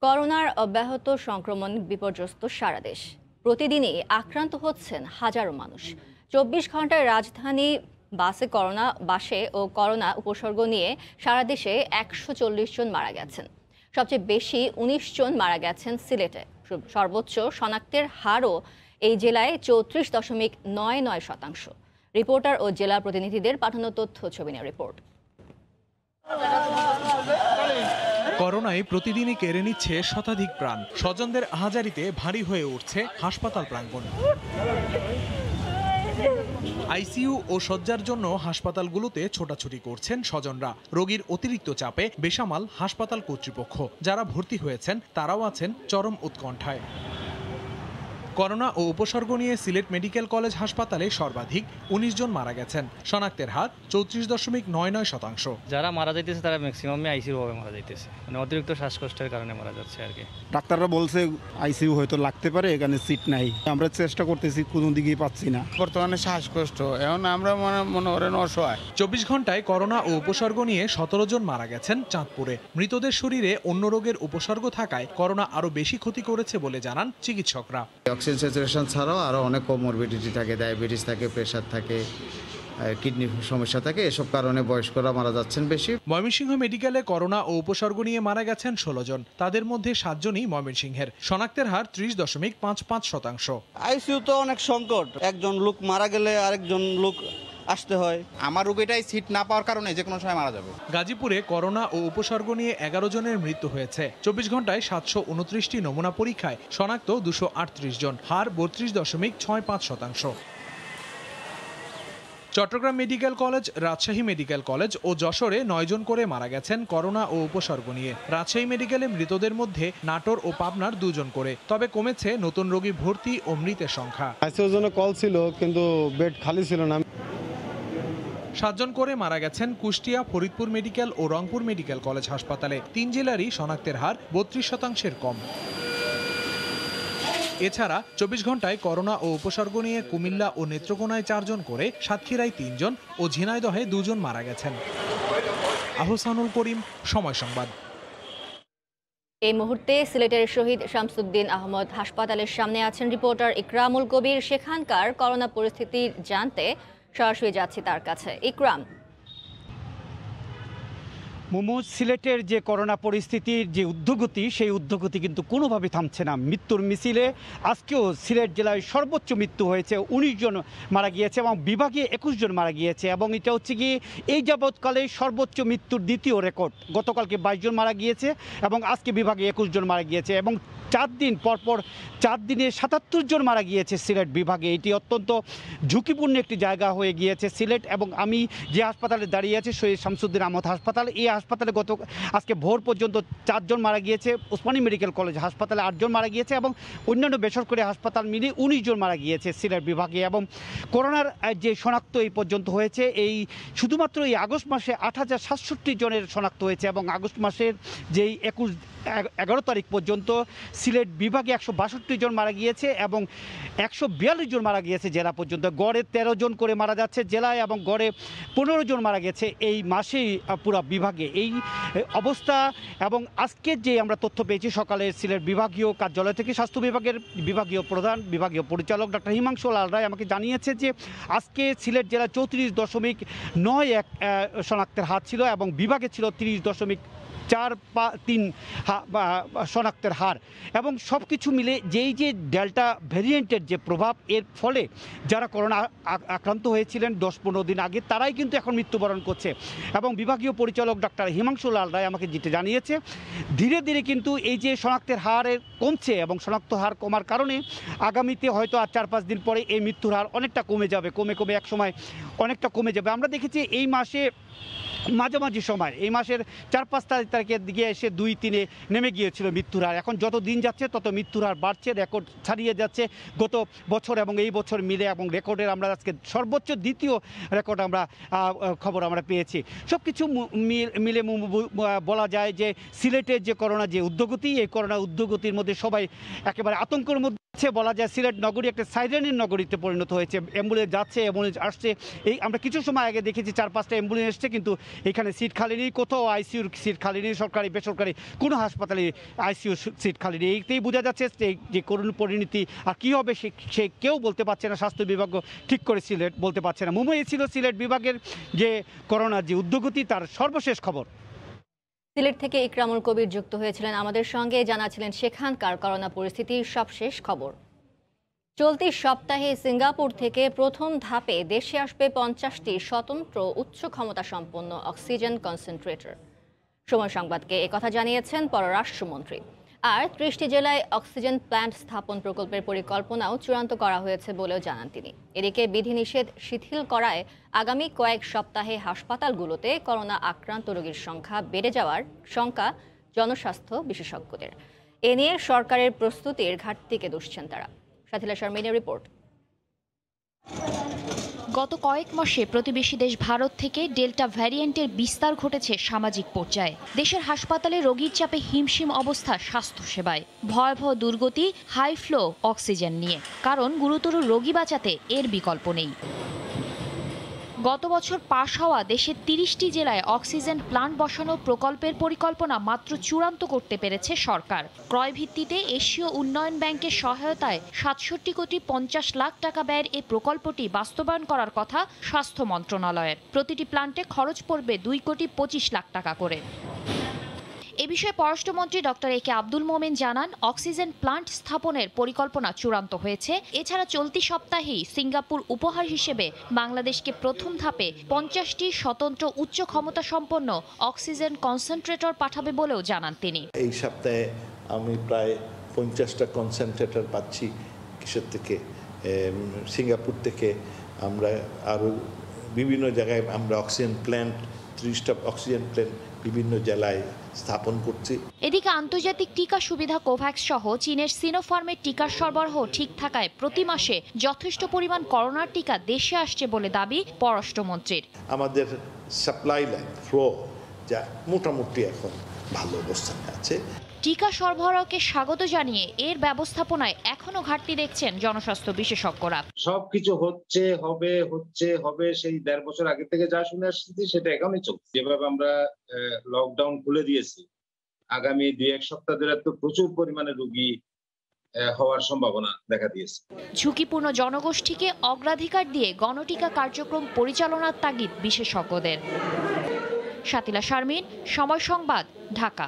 Speaker 1: করোনার অব্যাহত সংক্রমণ বিপর্যস্ত সারা দেশ। প্রতিদিনই আক্রান্ত হচ্ছেন হাজারো মানুষ। 24 ঘন্টায় রাজধানী বাসে ও করোনা উপসর্গ নিয়ে সারা দেশে 140 জন মারা গেছেন। সবচেয়ে বেশি 19 জন মারা গেছেন সিলেটে। সর্বোচ্চ শনাক্তের হারও এই জেলায় 34.99%। রিপোর্টার ও জেলা প্রতিনিধিদের পাঠানো তথ্য ছবি নিয়ে রিপোর্ট।
Speaker 2: করোনায় প্রতিদিনই কেড়ে নিচ্ছে শতাধিক প্রাণ। স্বজনদের আহাজারিতে ভারী হয়ে উঠছে হাসপাতাল প্রাঙ্গণ। আইসিইউ ও শয্যার জন্য হাসপাতালগুলোতে ছোটাছুটি করছেন স্বজনরা। রোগীর অতিরিক্ত চাপে বেসামাল হাসপাতাল কর্তৃপক্ষ। যারা ভর্তি হয়েছেন তারাও আছেন চরম উৎকণ্ঠায়। করোনা ও উপসর্গ নিয়ে সিলেট মেডিকেল কলেজ হাসপাতালে সর্বাধিক 19 জন মারা গেছেন। শনাক্তের হার 34.99%।
Speaker 22: যারা মারা যাইতেছে তারা ম্যাক্সিমামে আইসিইউ ভাবে মারা যাইতেছে, মানে অতিরিক্ত শ্বাসকষ্টের কারণে মারা যাচ্ছে আর কি।
Speaker 23: ডাক্তাররা বলছে আইসিইউ হয়তো লাগতে পারে, এখানে সিট নাই। আমরা চেষ্টা করতেছি, কোনো দিকেই পাচ্ছি না।
Speaker 6: বর্তমানে শ্বাসকষ্ট, এখন আমরা মনে করেন অসহায়।
Speaker 2: 24 ঘন্টায় করোনা ও উপসর্গ নিয়ে 17 জন মারা গেছেন চাঁদপুরে। মৃতদের শরীরে অন্য রোগের উপসর্গ থাকায় করোনা আরো বেশি ক্ষতি করেছে বলে জানান চিকিৎসকরা।
Speaker 8: অক্সিজেন স্যাচুরেশন ছাড়াও আরও অনেক কোমরবিডিটি থাকে, ডায়াবেটিস থাকে, প্রেশার থাকে, কিডনির সমস্যা থাকে। এসব কারণে বয়স্করা মারা যাচ্ছেন বেশি।
Speaker 2: ময়মনসিংহ মেডিকেলে করোনা ও উপসর্গ নিয়ে মারা গেছেন 16 জন। তাদের মধ্যে 7 জনই ময়মনসিংহের। শনাক্তের হার 30.55%।
Speaker 14: আইসিইউ তো অনেক সংকট, একজন লোক মারা গেলে আরেকজন লোক আসতে হয়।
Speaker 24: আমার রোগীটাই সিট না পাওয়ার কারণে যে কোনো সময় মারা যাবে।
Speaker 2: গাজীপুরে করোনা ও উপসর্গ নিয়ে 11 জনের মৃত্যু হয়েছে। 24 ঘন্টায় 729টি নমুনা পরীক্ষায় শনাক্ত 238 জন, হার 32.65%। Chattogram medical college, Rajshahi medical college ও যশোরে 9 জন করে মারা গেছেন করোনা ও উপসর্গ নিয়ে। রাজশাহী মেডিকেলে মৃতদের মধ্যে নাটোর ও পাবনার 2 জন করে। তবে কমেছে নতুন রোগী ভর্তি ও মৃতের সংখ্যা।
Speaker 23: আইসিইউর জন্য কল ছিল কিন্তু বেড খালি ছিল না।
Speaker 2: 7 জন করে মারা গেছেন কুষ্টিয়া, ফরিদপুর মেডিকেল ও রংপুর মেডিকেল কলেজ হাসপাতালে। 3 জেলারই শনাক্তের হার 32% কম। এছাড়া 24 ঘন্টায় করোনা ও উপসর্গ নিয়ে কুমিল্লা ও নেত্রকোনায় 4 জন করে, সাতক্ষীরায় 3 জন ও ঝিনাইদহে 2 জন মারা গেছেন। আহসানুল করিম, সময় সংবাদ।
Speaker 1: এই মুহূর্তে সিলেটের শহীদ শামসুদ্দিন আহমদ হাসপাতালের সামনে আছেন রিপোর্টার ইকরামুল কবির। সেখানকার করোনা পরিস্থিতি জানতে সরাসরি যাচ্ছি তার কাছে। ইকরাম,
Speaker 25: মোমো, সিলেটের যে করোনা পরিস্থিতির যে ঊর্ধ্বগতি, সেই ঊর্ধ্বগতি কিন্তু কোনোভাবে থামছে না। মৃত্যুর মিছিলে আজকেও সিলেট জেলায় সর্বোচ্চ মৃত্যু হয়েছে, 19 জন মারা গিয়েছে এবং বিভাগে 21 জন মারা গিয়েছে। এবং এটা হচ্ছে কি এই যাবৎকালে সর্বোচ্চ মৃত্যুর দ্বিতীয় রেকর্ড। গতকালকে 22 জন মারা গিয়েছে এবং আজকে বিভাগে 21 জন মারা গিয়েছে এবং 4 দিন পরপর 4 দিনে 77 জন মারা গিয়েছে সিলেট বিভাগে। এটি অত্যন্ত ঝুঁকিপূর্ণ একটি জায়গা হয়ে গিয়েছে সিলেট। এবং আমি যে হাসপাতালে দাঁড়িয়ে আছি শহীদ শামসুদ্দিন আহমদ হাসপাতাল, এই হাসপাতালে আজকে ভোর পর্যন্ত 4 জন মারা গিয়েছে। ওসমানী মেডিকেল কলেজ হাসপাতালে 8 জন মারা গিয়েছে এবং অন্যান্য বেসরকারি হাসপাতাল মিলিয়ে 19 জন মারা গিয়েছে সিলেট বিভাগে। এবং করোনার যে শনাক্ত এই পর্যন্ত হয়েছে, এই শুধুমাত্র এই আগস্ট মাসে 8067 জনের শনাক্ত হয়েছে এবং আগস্ট মাসের যেই 11 তারিখ পর্যন্ত সিলেট বিভাগে 162 জন মারা গিয়েছে এবং 142 জন মারা গিয়েছে জেলা পর্যন্ত। গড়ে 13 জন করে মারা যাচ্ছে জেলায় এবং গড়ে 15 জন মারা গেছে এই মাসেই পুরো বিভাগে। এই অবস্থা এবং আজকের যে আমরা তথ্য পেয়েছি সকালে সিলেট বিভাগীয় কার্যালয় থেকে স্বাস্থ্য বিভাগের বিভাগীয় প্রধান বিভাগীয় পরিচালক ডক্টর হিমাংশু লাল রায় আমাকে জানিয়েছে যে আজকে সিলেট জেলা 34.91 শনাক্তের হার ছিল এবং বিভাগে ছিল 30.9 4-3 শনাক্তের হার, এবং সব কিছু মিলে যেই যে ডেল্টা ভ্যারিয়েন্টের যে প্রভাব, এর ফলে যারা করোনা আক্রান্ত হয়েছিলেন 10-15 দিন আগে তারাই কিন্তু এখন মৃত্যুবরণ করছে। এবং বিভাগীয় পরিচালক ডক্টর হিমাংশু লাল রায় আমাকে যেটা জানিয়েছে, ধীরে ধীরে কিন্তু এই যে শনাক্তের হার কমছে এবং শনাক্ত হার কমার কারণে আগামীতে হয়তো আর 4-5 দিন পরে এই মৃত্যুর হার অনেকটা কমে যাবে, কমে এক সময় অনেকটা কমে যাবে। আমরা দেখেছি এই মাসে মাঝামাঝি সময়, এই মাসের 4-5 তারিখের দিকে এসে 2-3-এ নেমে গিয়েছিল মৃত্যুর হার। এখন যত দিন যাচ্ছে তত মৃত্যুর হার বাড়ছে, রেকর্ড ছাড়িয়ে যাচ্ছে গত বছর এবং এই বছর মিলে, এবং রেকর্ডের আমরা আজকে সর্বোচ্চ দ্বিতীয় রেকর্ড খবর আমরা পেয়েছি। সব কিছু মিলে বলা যায় যে সিলেটের যে করোনা যে উদ্যোগতি, এই করোনা উদ্যোগতির মধ্যে সবাই একেবারে আতঙ্কের মধ্যে বলা যায়। সিলেট নগরী একটা সাইরেনের নগরীতে পরিণত হয়েছে। অ্যাম্বুলেন্স যাচ্ছে, অ্যাম্বুলেন্স আসছে। এই আমরা কিছু সময় আগে দেখেছি 4-5টা অ্যাম্বুলেন্স এসছে, কিন্তু এখানে সিট খালি নেই, কোথাও আইসিইউর সিট খালি নেই, সরকারি বেসরকারি কোনো হাসপাতালে আইসিইউর সিট খালি নেই। এইটাই বোঝা যাচ্ছে যে করোনা পরিণতি আর কী হবে সে কেউ বলতে পারছে না, স্বাস্থ্য বিভাগ ঠিক করে সিলেট বলতে পারছে না। মুম্বাই ছিল সিলেট বিভাগের যে করোনার যে উদ্যোগতি তার সর্বশেষ খবর।
Speaker 1: সিলেট থেকে ইকরামুল কবির যুক্ত হয়েছিলেন আমাদের সঙ্গে, জানাচ্ছিলেন সেখানকার করোনা পরিস্থিতির সবশেষ খবর। চলতি সপ্তাহে সিঙ্গাপুর থেকে প্রথম ধাপে দেশে আসবে 50টি স্বতন্ত্র উচ্চ ক্ষমতা সম্পন্ন অক্সিজেন কনসেন্ট্রেটর। সময় সংবাদকে একথা জানিয়েছেন পররাষ্ট্রমন্ত্রী। আর 30টি জেলায় অক্সিজেন প্ল্যান্ট স্থাপন প্রকল্পের পরিকল্পনাও চূড়ান্ত করা হয়েছে বলেও জানান তিনি। এদিকে বিধিনিষেধ শিথিল করায় আগামী কয়েক সপ্তাহে হাসপাতালগুলোতে করোনা আক্রান্ত রোগীর সংখ্যা বেড়ে যাওয়ার শঙ্কা জনস্বাস্থ্য বিশেষজ্ঞদের। এ নিয়ে সরকারের প্রস্তুতির ঘাটতিকে দুষছেন তারা। সাথিলা শারমিনের রিপোর্ট।
Speaker 4: গত কয়েক মাসে প্রতিবেশী দেশ ভারত থেকে ডেল্টা ভ্যারিয়েন্টের বিস্তার ঘটেছে সামাজিক পর্যায়ে। দেশের হাসপাতালে রোগীর চাপে হিমশিম অবস্থা স্বাস্থ্যসেবায়, ভয়াবহ দুর্গতি হাই ফ্লো অক্সিজেন নিয়ে, কারণ গুরুতর রোগী বাঁচাতে এর বিকল্প নেই। গত বছর পাশ হওয়া দেশের 30টি জেলায় অক্সিজেন প্লান্ট বসানোর প্রকল্পের পরিকল্পনা মাত্র চূড়ান্ত করতে পেরেছে সরকার। ক্রয় ভিত্তিতে এশীয় উন্নয়ন ব্যাংকের সহায়তায় ৬৭,৫০,০০,০০০ টাকা ব্যয়ের এই প্রকল্পটি বাস্তবায়ন করার কথা স্বাস্থ্য মন্ত্রণালয়ের। প্রতিটি প্লান্টে খরচ পড়বে ২,২৫,০০,০০০ টাকা করে। এ বিষয়ে পররাষ্ট্রমন্ত্রী ডক্টর এ কে আব্দুল মোমেন জানান, অক্সিজেন প্লান্ট স্থাপনের পরিকল্পনা চূড়ান্ত হয়েছে। এছাড়া চলতি সপ্তাহেই সিঙ্গাপুর উপহার হিসেবে বাংলাদেশকে প্রথম ধাপে 50টি স্বতন্ত্র উচ্চ ক্ষমতা সম্পন্ন অক্সিজেন কনসেন্ট্রেটর পাঠাবে বলেও জানান তিনি।
Speaker 10: এই সপ্তাহে আমি প্রায় 50টা কনসেন্ট্রেটর পাচ্ছি। কিসের থেকে? সিঙ্গাপুর থেকে। আমরা আরও বিভিন্ন জায়গায় আমরা অক্সিজেন প্ল্যান্ট, 30টা অক্সিজেন প্ল্যান্ট বিভিন্ন জেলায় স্থাপন করছি।
Speaker 4: এদিকে আন্তর্জাতিক টিকা সুবিধা কোভ্যাক্স সহ চীনের সিনোফার্মের টিকার সরবরাহ ঠিক থাকায় প্রতি মাসে যথেষ্ট পরিমাণ করোনার টিকা দেশে আসছে বলে দাবি পররাষ্ট্রমন্ত্রীর।
Speaker 10: আমাদের সাপ্লাই লাইন ফ্লো যা মোটামুটি এখন ভালো অবস্থানে আছে।
Speaker 4: টিকা সরবরাহকে স্বাগত জানিয়ে এর ব্যবস্থাপনায় এখনো ঘাটতি দেখছেন জনস্বাস্থ্য বিশেষজ্ঞরা।
Speaker 12: সবকিছু হবে সেই 1.5 বছর আগে থেকে যা শুনে আসছি সেটা এখনই চলছে। যেভাবে আমরা লকডাউন খুলে দিয়েছি, আগামী 2-1 সপ্তাহ ধরে তো প্রচুর পরিমাণে রোগী হওয়ার সম্ভাবনা দেখা দিয়েছে।
Speaker 4: ঝুঁকিপূর্ণ জনগোষ্ঠীকে অগ্রাধিকার দিয়ে গণটিকা কার্যক্রম পরিচালনার তাগিদ বিশেষজ্ঞদের। সাথিলা শারমিন, সময় সংবাদ, ঢাকা।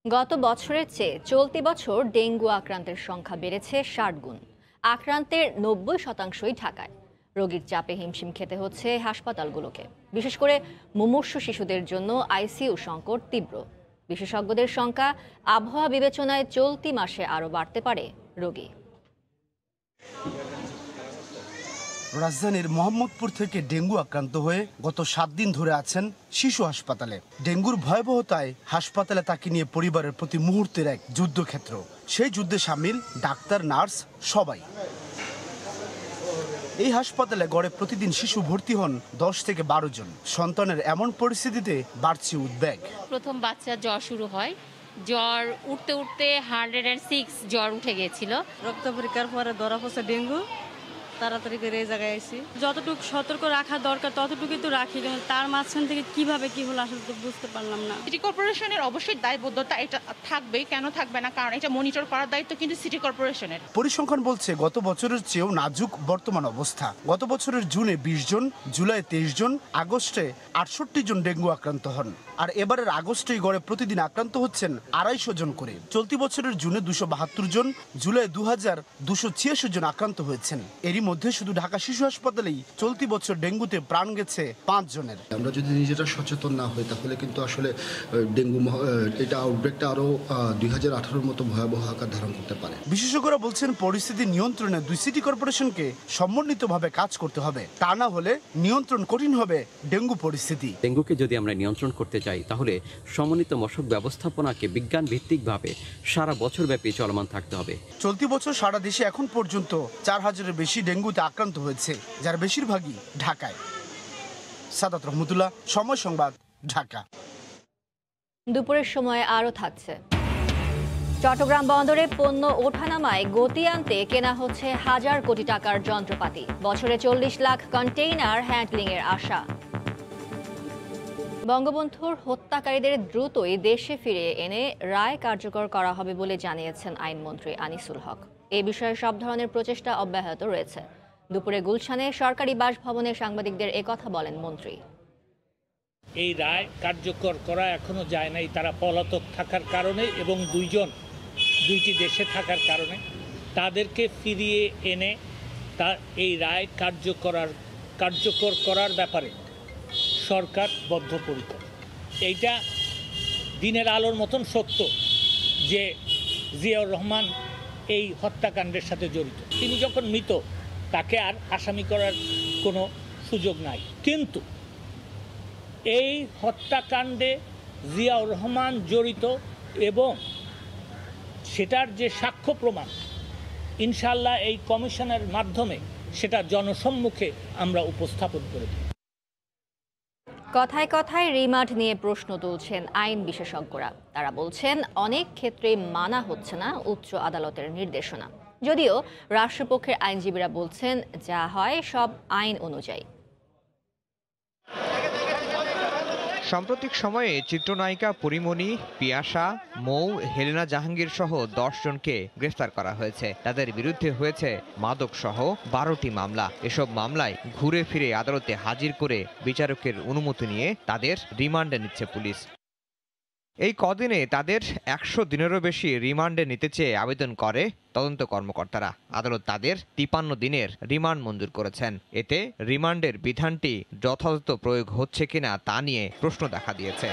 Speaker 1: গত বছরের চেয়ে চলতি বছর ডেঙ্গু আক্রান্তের সংখ্যা বেড়েছে 60 গুণ। আক্রান্তের 90%ই ঢাকায়। রোগীর চাপে হিমশিম খেতে হচ্ছে হাসপাতালগুলোকে। বিশেষ করে মুমূর্ষু শিশুদের জন্য আইসিইউ সংকট তীব্র। বিশেষজ্ঞদের শঙ্কা, আবহাওয়া বিবেচনায় চলতি মাসে আরও বাড়তে পারে রোগী।
Speaker 13: রাজধানীর মোহাম্মদপুর থেকে ডেঙ্গু আক্রান্ত হয়ে গত 7 দিন ধরে আছেন শিশু হাসপাতালে। ডেঙ্গুর ভয়াবহতায় হাসপাতালে তাকে নিয়ে পরিবারের প্রতি মুহূর্তের এক যুদ্ধক্ষেত্র। সেই যুদ্ধে সামিল ডাক্তার, নার্স সবাই। এই হাসপাতালে গড়ে প্রতিদিন শিশু ভর্তি হন 10 থেকে 12 জন। সন্তানের এমন পরিস্থিতিতে বাড়ছে উদ্বেগ।
Speaker 15: প্রথম বাচ্চা জ্বর শুরু হয়, জ্বর উঠতে 106 জ্বর উঠে গিয়েছিল।
Speaker 3: রক্ত পরীক্ষার পরে ধরা পড়ছে ডেঙ্গু। তাড়াতাড়ি করে এই জায়গায় আসি।
Speaker 26: যতটুকু সতর্ক রাখা দরকার ততটুকুই তো রাখি, কিন্তু তার মাঝখান থেকে কিভাবে কি হলো আসলে তো বুঝতে পারলাম না।
Speaker 27: সিটি কর্পোরেশনের অবশ্যই দায়বদ্ধতা এটা থাকবে, কেন থাকবে না, কারণ এটা মনিটর করার দায়িত্ব কিন্তু সিটি কর্পোরেশনের।
Speaker 13: পরিসংখ্যান বলছে গত বছরের চেয়েও নাজুক বর্তমান অবস্থা। গত বছরের জুনে 20 জন, জুলাই 23 জন, আগস্টে 68 জন ডেঙ্গু আক্রান্ত হন। আর এবারের আগস্টেই গড়ে প্রতিদিন আক্রান্ত হচ্ছেন 250 জন করে। চলতি বছরের জুনে 272 জন, জুলাই 2286 জন আক্রান্ত হয়েছেন। এরই মধ্যে শুধু ঢাকা শিশু হাসপাতালেই চলতি বছর ডেঙ্গুতে প্রাণ গেছে 5 জনের।
Speaker 7: আমরা যদি নিজেরা সচেতন না হই তাহলে কিন্তু আসলে ডেঙ্গু এটা আউটব্রেকটা আরো 2018 মতো ভয়াবহ আকার ধারণ করতে পারে।
Speaker 13: বিশেষজ্ঞরা বলছেন পরিস্থিতি নিয়ন্ত্রণে 2 সিটি কর্পোরেশনকে সমন্বিতভাবে কাজ করতে হবে, তা না হলে নিয়ন্ত্রণ কঠিন হবে ডেঙ্গু পরিস্থিতি।
Speaker 11: ডেঙ্গুকে যদি আমরা নিয়ন্ত্রণ করতে চাই তাহলে সমন্বিত মশক ব্যবস্থাপনাকে বিজ্ঞান ভিত্তিকভাবে সারা বছর ব্যাপী চলমান থাকতে হবে।
Speaker 13: চলতি বছর সারা দেশে এখন পর্যন্ত 4000-এর বেশি ডেঙ্গুতে আক্রান্ত হয়েছে, যার বেশিরভাগই ঢাকায়। সাদাত রহমতুল্লাহ, সময় সংবাদ, ঢাকা।
Speaker 1: দুপুরের সময় আরও থাকছে। চট্টগ্রাম বন্দরে পণ্য ওঠানামায় গতি আনতে কেনা হচ্ছে হাজার কোটি টাকার যন্ত্রপাতি। বছরে 40 লাখ কন্টেইনার হ্যান্ডলিংয়ের আশা। বঙ্গবন্ধুর হত্যাকারীদের দ্রুতই দেশে ফিরিয়ে এনে রায় কার্যকর করা হবে বলে জানিয়েছেন আইনমন্ত্রী আনিসুল হক। এ বিষয়ে সব ধরনের প্রচেষ্টা অব্যাহত রয়েছে। দুপুরে গুলশানে সরকারি বাসভবনে সাংবাদিকদের একথা বলেন মন্ত্রী।
Speaker 16: এই রায় কার্যকর করা এখনো যায় নাই, তারা পলাতক থাকার কারণে এবং দুইটি দেশে থাকার কারণে তাদেরকে ফিরিয়ে এনে এই রায় কার্যকর করার ব্যাপারে সরকার বদ্ধপরিকর। এইটা দিনের আলোর মতন সত্য যে জিয়াউর রহমান এই হত্যাকাণ্ডের সাথে জড়িত। তিনি যখন মৃত তাকে আর আসামি করার কোনো সুযোগ নাই, কিন্তু এই হত্যাকাণ্ডে জিয়াউর রহমান জড়িত এবং সেটার যে সাক্ষ্য প্রমাণ ইনশাআল্লাহ এই কমিশনের মাধ্যমে সেটা জনসম্মুখে আমরা উপস্থাপন করে দিই।
Speaker 1: কথায় কথায় রিমান্ড নিয়ে প্রশ্ন তুলছেন আইন বিশেষজ্ঞরা। তারা বলছেন অনেক ক্ষেত্রেই মানা হচ্ছে না উচ্চ আদালতের নির্দেশনা, যদিও রাষ্ট্রপক্ষের আইনজীবীরা বলছেন যা হয় সব আইন অনুযায়ী।
Speaker 17: সাম্প্রতিক সময়ে চিত্রনায়িকা পরিমণি, পিয়াসা, মৌ, হেলেনা জাহাঙ্গীর সহ 10 জনকে গ্রেফতার করা হয়েছে। তাদের বিরুদ্ধে হয়েছে মাদক সহ 12টি মামলা। এসব মামলায় ঘুরে ফিরে আদালতে হাজির করে বিচারকের অনুমতি নিয়ে তাদের রিমান্ডে নিচ্ছে পুলিশ। এই কদিনে তাদের 100 দিনেরও বেশি রিমান্ডে নিতে চেয়ে আবেদন করে তদন্ত কর্মকর্তারা। আদালত তাদের 53 দিনের রিমান্ড মঞ্জুর করেছেন। এতে রিমান্ডের বিধানটি যথাযথ প্রয়োগ হচ্ছে কিনা তা নিয়ে প্রশ্ন দেখা দিয়েছে।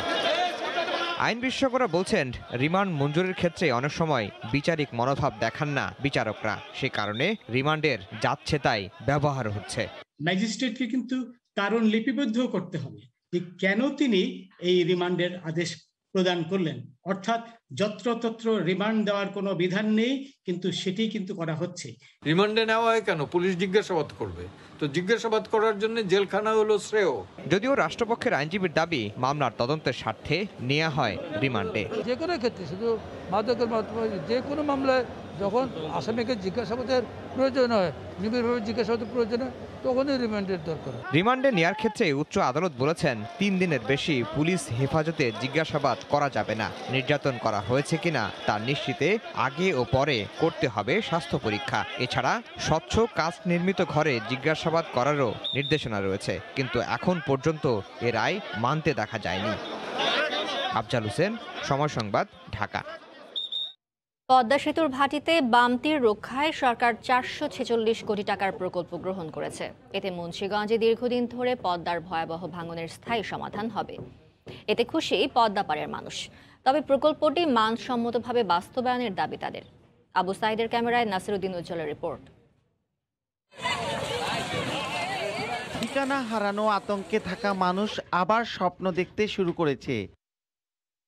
Speaker 17: আইন বিশেষজ্ঞরা বলছেন রিমান্ড মঞ্জুরের ক্ষেত্রে অনেক সময় বিচারিক মনোভাব দেখান না বিচারকরা, সে কারণে রিমান্ডের যাচ্ছে তাই ব্যবহার হচ্ছে।
Speaker 18: ম্যাজিস্ট্রেটকে কিন্তু কারণ লিপিবদ্ধ করতে হবে যে কেন তিনি এই রিমান্ডের আদেশ প্রদান করলেন, অর্থাৎ যত্রতত্র রিমান্ড দেওয়ার কোনো বিধান নেই, কিন্তু সেটি কিন্তু করা হচ্ছে।
Speaker 19: রিমান্ডে নেওয়া হয় কেন? পুলিশ জিজ্ঞাসাবাদ করবে, তো জিজ্ঞাসাবাদ করার জন্য জেলখানা হলো শ্রেয়।
Speaker 17: যদিও রাষ্ট্রপক্ষের আইনজীবীর দাবি মামলার তদন্তের স্বার্থে নেওয়া হয় রিমান্ডে।
Speaker 20: যে কোনো ক্ষেত্রে, শুধু মাদকের যে কোনো মামলায় যখন আসামিকে জিজ্ঞাসাবাদের প্রয়োজন হয়, নিবিড়ভাবে জিজ্ঞাসাবাদের প্রয়োজন হয়, তখনই রিমান্ডের দরকার।
Speaker 17: রিমান্ডে নেওয়ার ক্ষেত্রে উচ্চ আদালত বলেছেন 3 দিনের বেশি পুলিশ হেফাজতে জিজ্ঞাসাবাদ করা যাবে না। নির্যাতন করা হয়েছে কিনা তা নিশ্চিতে আগে ও পরে করতে হবে স্বাস্থ্য পরীক্ষা। এছাড়া স্বচ্ছ কাস্ট নির্মিত ঘরে জিজ্ঞাসাবাদ করারও নির্দেশনা রয়েছে, কিন্তু এখন পর্যন্ত এ রায় মানতে দেখা যায়নি। আফজাল হোসেন, সময় সংবাদ, ঢাকা।
Speaker 1: পদ্মা সেতুর ভাটিতে বামতির রক্ষায় সরকার 446 কোটি টাকার প্রকল্প গ্রহণ করেছে। এতে মুন্সিগঞ্জে দীর্ঘদিন ধরে পদ্মার ভয়াবহ ভাঙনের স্থায়ী সমাধান হবে। এতে খুশি পদ্মাপাড়ের মানুষ। তবে প্রকল্পটি মানসম্মতভাবে বাস্তবায়নের দাবি তাদের। আবু সাইদের ক্যামেরায় নাসিরউদ্দিন উজ্জ্বলের রিপোর্ট।
Speaker 28: ঠিকানা হারানো আতঙ্কে থাকা মানুষ আবার স্বপ্ন দেখতে শুরু করেছে।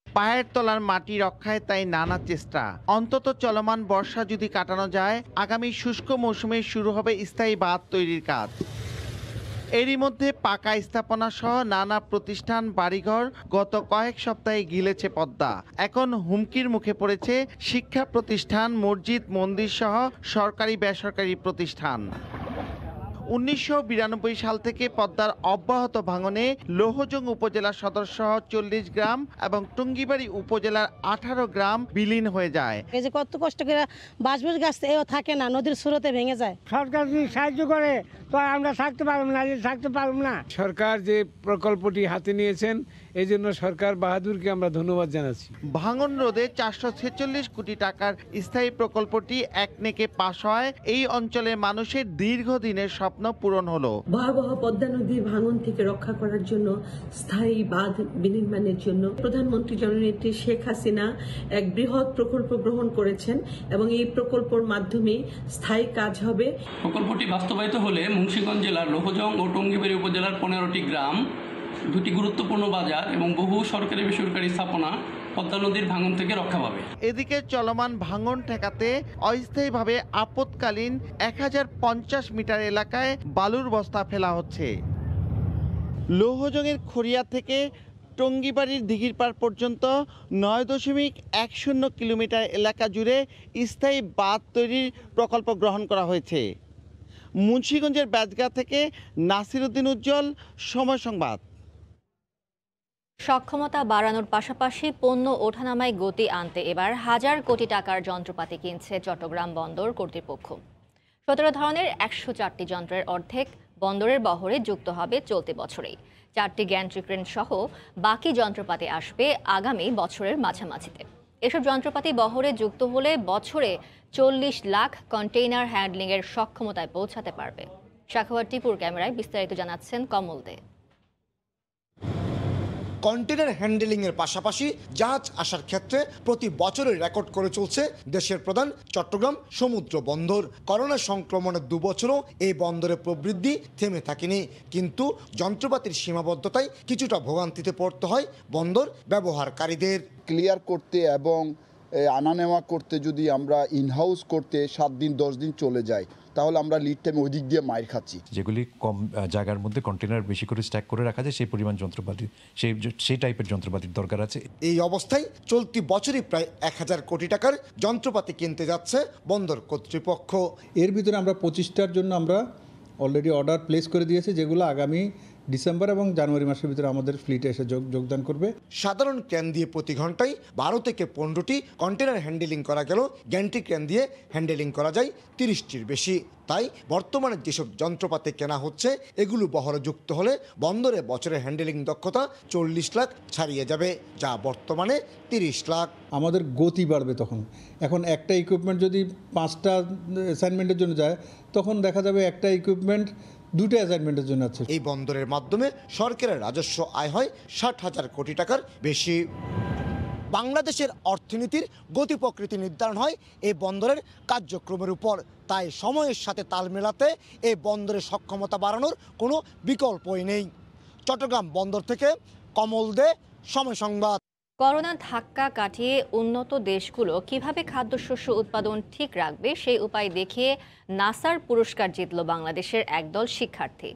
Speaker 28: পায়ের তলার মাটি রক্ষায় তাই নানা চেষ্টা। অন্তত চলমান বর্ষা যদি কাটানো যায়, আগামী শুষ্ক মৌসুমে শুরু হবে স্থায়ী বাঁধ তৈরির কাজ। এরই মধ্যে পাকা স্থাপনা সহ নানা প্রতিষ্ঠান, বাড়িঘর গত কয়েক সপ্তাহে গিলেছে পদ্মা। এখন হুমকির মুখে পড়েছে শিক্ষা প্রতিষ্ঠান, মসজিদ, মন্দির সহ সরকারি বেসরকারি প্রতিষ্ঠান। 1992 সাল থেকে পদ্মার অব্যাহত ভাঙনে লৌহজং উপজেলা সদর সহ 40 গ্রাম এবং টুঙ্গিবাড়ি উপজেলার 18 গ্রাম বিলীন হয়ে যায়।
Speaker 29: এই যে কত কষ্ট করে বাঁশবুশ গাছ এও থাকে না, নদীর স্রোতে ভেঙে যায়।
Speaker 30: সরকার যদি সাহায্য করে তো আমরা থাকতে পারব না, থাকতে পারব না।
Speaker 6: সরকার যে প্রকল্পটি হাতে নিয়েছেন এই জন্য সরকার বাহাদুরকে আমরা ধন্যবাদ জানাচ্ছি।
Speaker 28: ভাঙন রোধে 446 কোটি টাকার স্থায়ী প্রকল্পটি একনেকে পাশ হয় এই অঞ্চলের মানুষের দীর্ঘদিনের স্বপ্ন পূরণ হলো।
Speaker 2: ভয়াবহ পদ্মা নদীর ভাঙন থেকে রক্ষা করার জন্য স্থায়ী বাঁধ বিনির্মাণের জন্য প্রধানমন্ত্রী জননেত্রী শেখ হাসিনা এক বৃহৎ প্রকল্প গ্রহণ করেছেন এবং এই প্রকল্পের মাধ্যমে স্থায়ী কাজ হবে।
Speaker 5: প্রকল্পটি বাস্তবায়িত হলে মুন্সিগঞ্জ জেলার লোহজং ও টঙ্গীবাড়ি উপজেলার 15টি গ্রাম, 2টি গুরুত্বপূর্ণ বাজার এবং বহু সরকারি বেসরকারি স্থাপনা পদ্মা নদীর ভাঙন থেকে রক্ষা পাবে।
Speaker 28: এদিকে চলমান ভাঙন ঠেকাতে অস্থায়ীভাবে আপৎকালীন 1050 মিটার এলাকায় বালুর বস্তা ফেলা হচ্ছে। লৌহজংয়ের খড়িয়া থেকে টঙ্গীবাড়ির দিঘিরপাড় পর্যন্ত 9.10 কিলোমিটার এলাকা জুড়ে স্থায়ী বাঁধ তৈরির প্রকল্প গ্রহণ করা হয়েছে। মুন্সিগঞ্জের ব্যাজগা থেকে নাসির উদ্দিন উজ্জ্বল, সময় সংবাদ।
Speaker 1: সক্ষমতা বাড়ানোর পাশাপাশি পণ্য ওঠানামায় গতি আনতে এবার 1000 কোটি টাকার যন্ত্রপাতি কিনছে চট্টগ্রাম বন্দর কর্তৃপক্ষ। 17 ধরনের 104টি যন্ত্রের অর্ধেক বন্দরের বহরে যুক্ত হবে চলতি বছরেই। 4টি গ্যান্ট্রি ক্রেন সহ বাকি যন্ত্রপাতি আসবে আগামী বছরের মাঝামাঝিতে। এসব যন্ত্রপাতি বহরে যুক্ত হলে বছরে 40 লাখ কন্টেইনার হ্যান্ডলিংয়ের সক্ষমতায় পৌঁছাতে পারবে। শাখাওয়াত টিপুর ক্যামেরায় বিস্তারিত জানাচ্ছেন কমল দে।
Speaker 8: কন্টেনার হ্যান্ডেলিংয়ের পাশাপাশি জাহাজ আসার ক্ষেত্রে প্রতি বছরের রেকর্ড করে চলছে দেশের প্রধান চট্টগ্রাম সমুদ্র বন্দর। করোনা সংক্রমণের 2 বছরও এই বন্দরের প্রবৃদ্ধি থেমে থাকেনি, কিন্তু যন্ত্রপাতির সীমাবদ্ধতায় কিছুটা ভোগান্তিতে পড়তে হয় বন্দর ব্যবহারকারীদের।
Speaker 9: ক্লিয়ার করতে এবং আনা নেওয়া করতে যদি আমরা ইনহাউস করতে 7 দিন 10 দিন চলে যায়, তাহলে আমরা লিড টাইম ওই দিক দিয়ে মাইর খাচ্ছি।
Speaker 14: যেগুলি কম জায়গার মধ্যে কন্টেনার বেশি করে স্ট্যাক করে রাখা যায়, সেই পরিমাণ যন্ত্রপাতি সেই টাইপের যন্ত্রপাতির দরকার আছে।
Speaker 8: এই অবস্থায় চলতি বছরই প্রায় 1000 কোটি টাকার যন্ত্রপাতি কিনতে যাচ্ছে বন্দর কর্তৃপক্ষ।
Speaker 21: এর ভিতরে আমরা 25টার জন্য আমরা অলরেডি অর্ডার প্লেস করে দিয়েছি, যেগুলো আগামী ডিসেম্বর এবং জানুয়ারি মাসের ভিতরে আমাদের ফ্লিটে এসে যোগদান করবে।
Speaker 8: সাধারণ ক্রেন দিয়ে প্রতি ঘন্টায় 12 থেকে 15টি কন্টেনার হ্যান্ডেলিং করা গেল, গ্যান্ট্রি ক্রেন দিয়ে হ্যান্ডেলিং করা যায় 30টির বেশি। তাই বর্তমানে যেসব যন্ত্রপাতি কেনা হচ্ছে এগুলো বহরে যুক্ত হলে বন্দরে বছরের হ্যান্ডেলিং দক্ষতা 40 লাখ ছাড়িয়ে যাবে, যা বর্তমানে 30 লাখ।
Speaker 21: আমাদের গতি বাড়বে তখন। এখন একটা ইকুইপমেন্ট যদি 5টা অ্যাসাইনমেন্টের জন্য যায়, তখন দেখা যাবে একটা ইকুইপমেন্ট 2টা অ্যাসাইনমেন্টের জন্য আছে।
Speaker 8: এই বন্দরের মাধ্যমে সরকারের রাজস্ব আয় হয় 60,000 কোটি টাকার বেশি। বাংলাদেশের অর্থনীতির গতি প্রকৃতি নির্ধারণ হয় এই বন্দরের কার্যক্রমের উপর। তাই সময়ের সাথে তাল মেলাতে এই বন্দরের সক্ষমতা বাড়ানোর কোনো বিকল্পই নেই। চট্টগ্রাম বন্দর থেকে কমল দে, সময় সংবাদ।
Speaker 1: করোনা ধাক্কা কাটিয়ে উন্নত দেশগুলো কিভাবে খাদ্যশস্য উৎপাদন ঠিক রাখবে সেই উপায় দেখিয়ে নাসার পুরস্কার জিতল বাংলাদেশের একদল শিক্ষার্থী।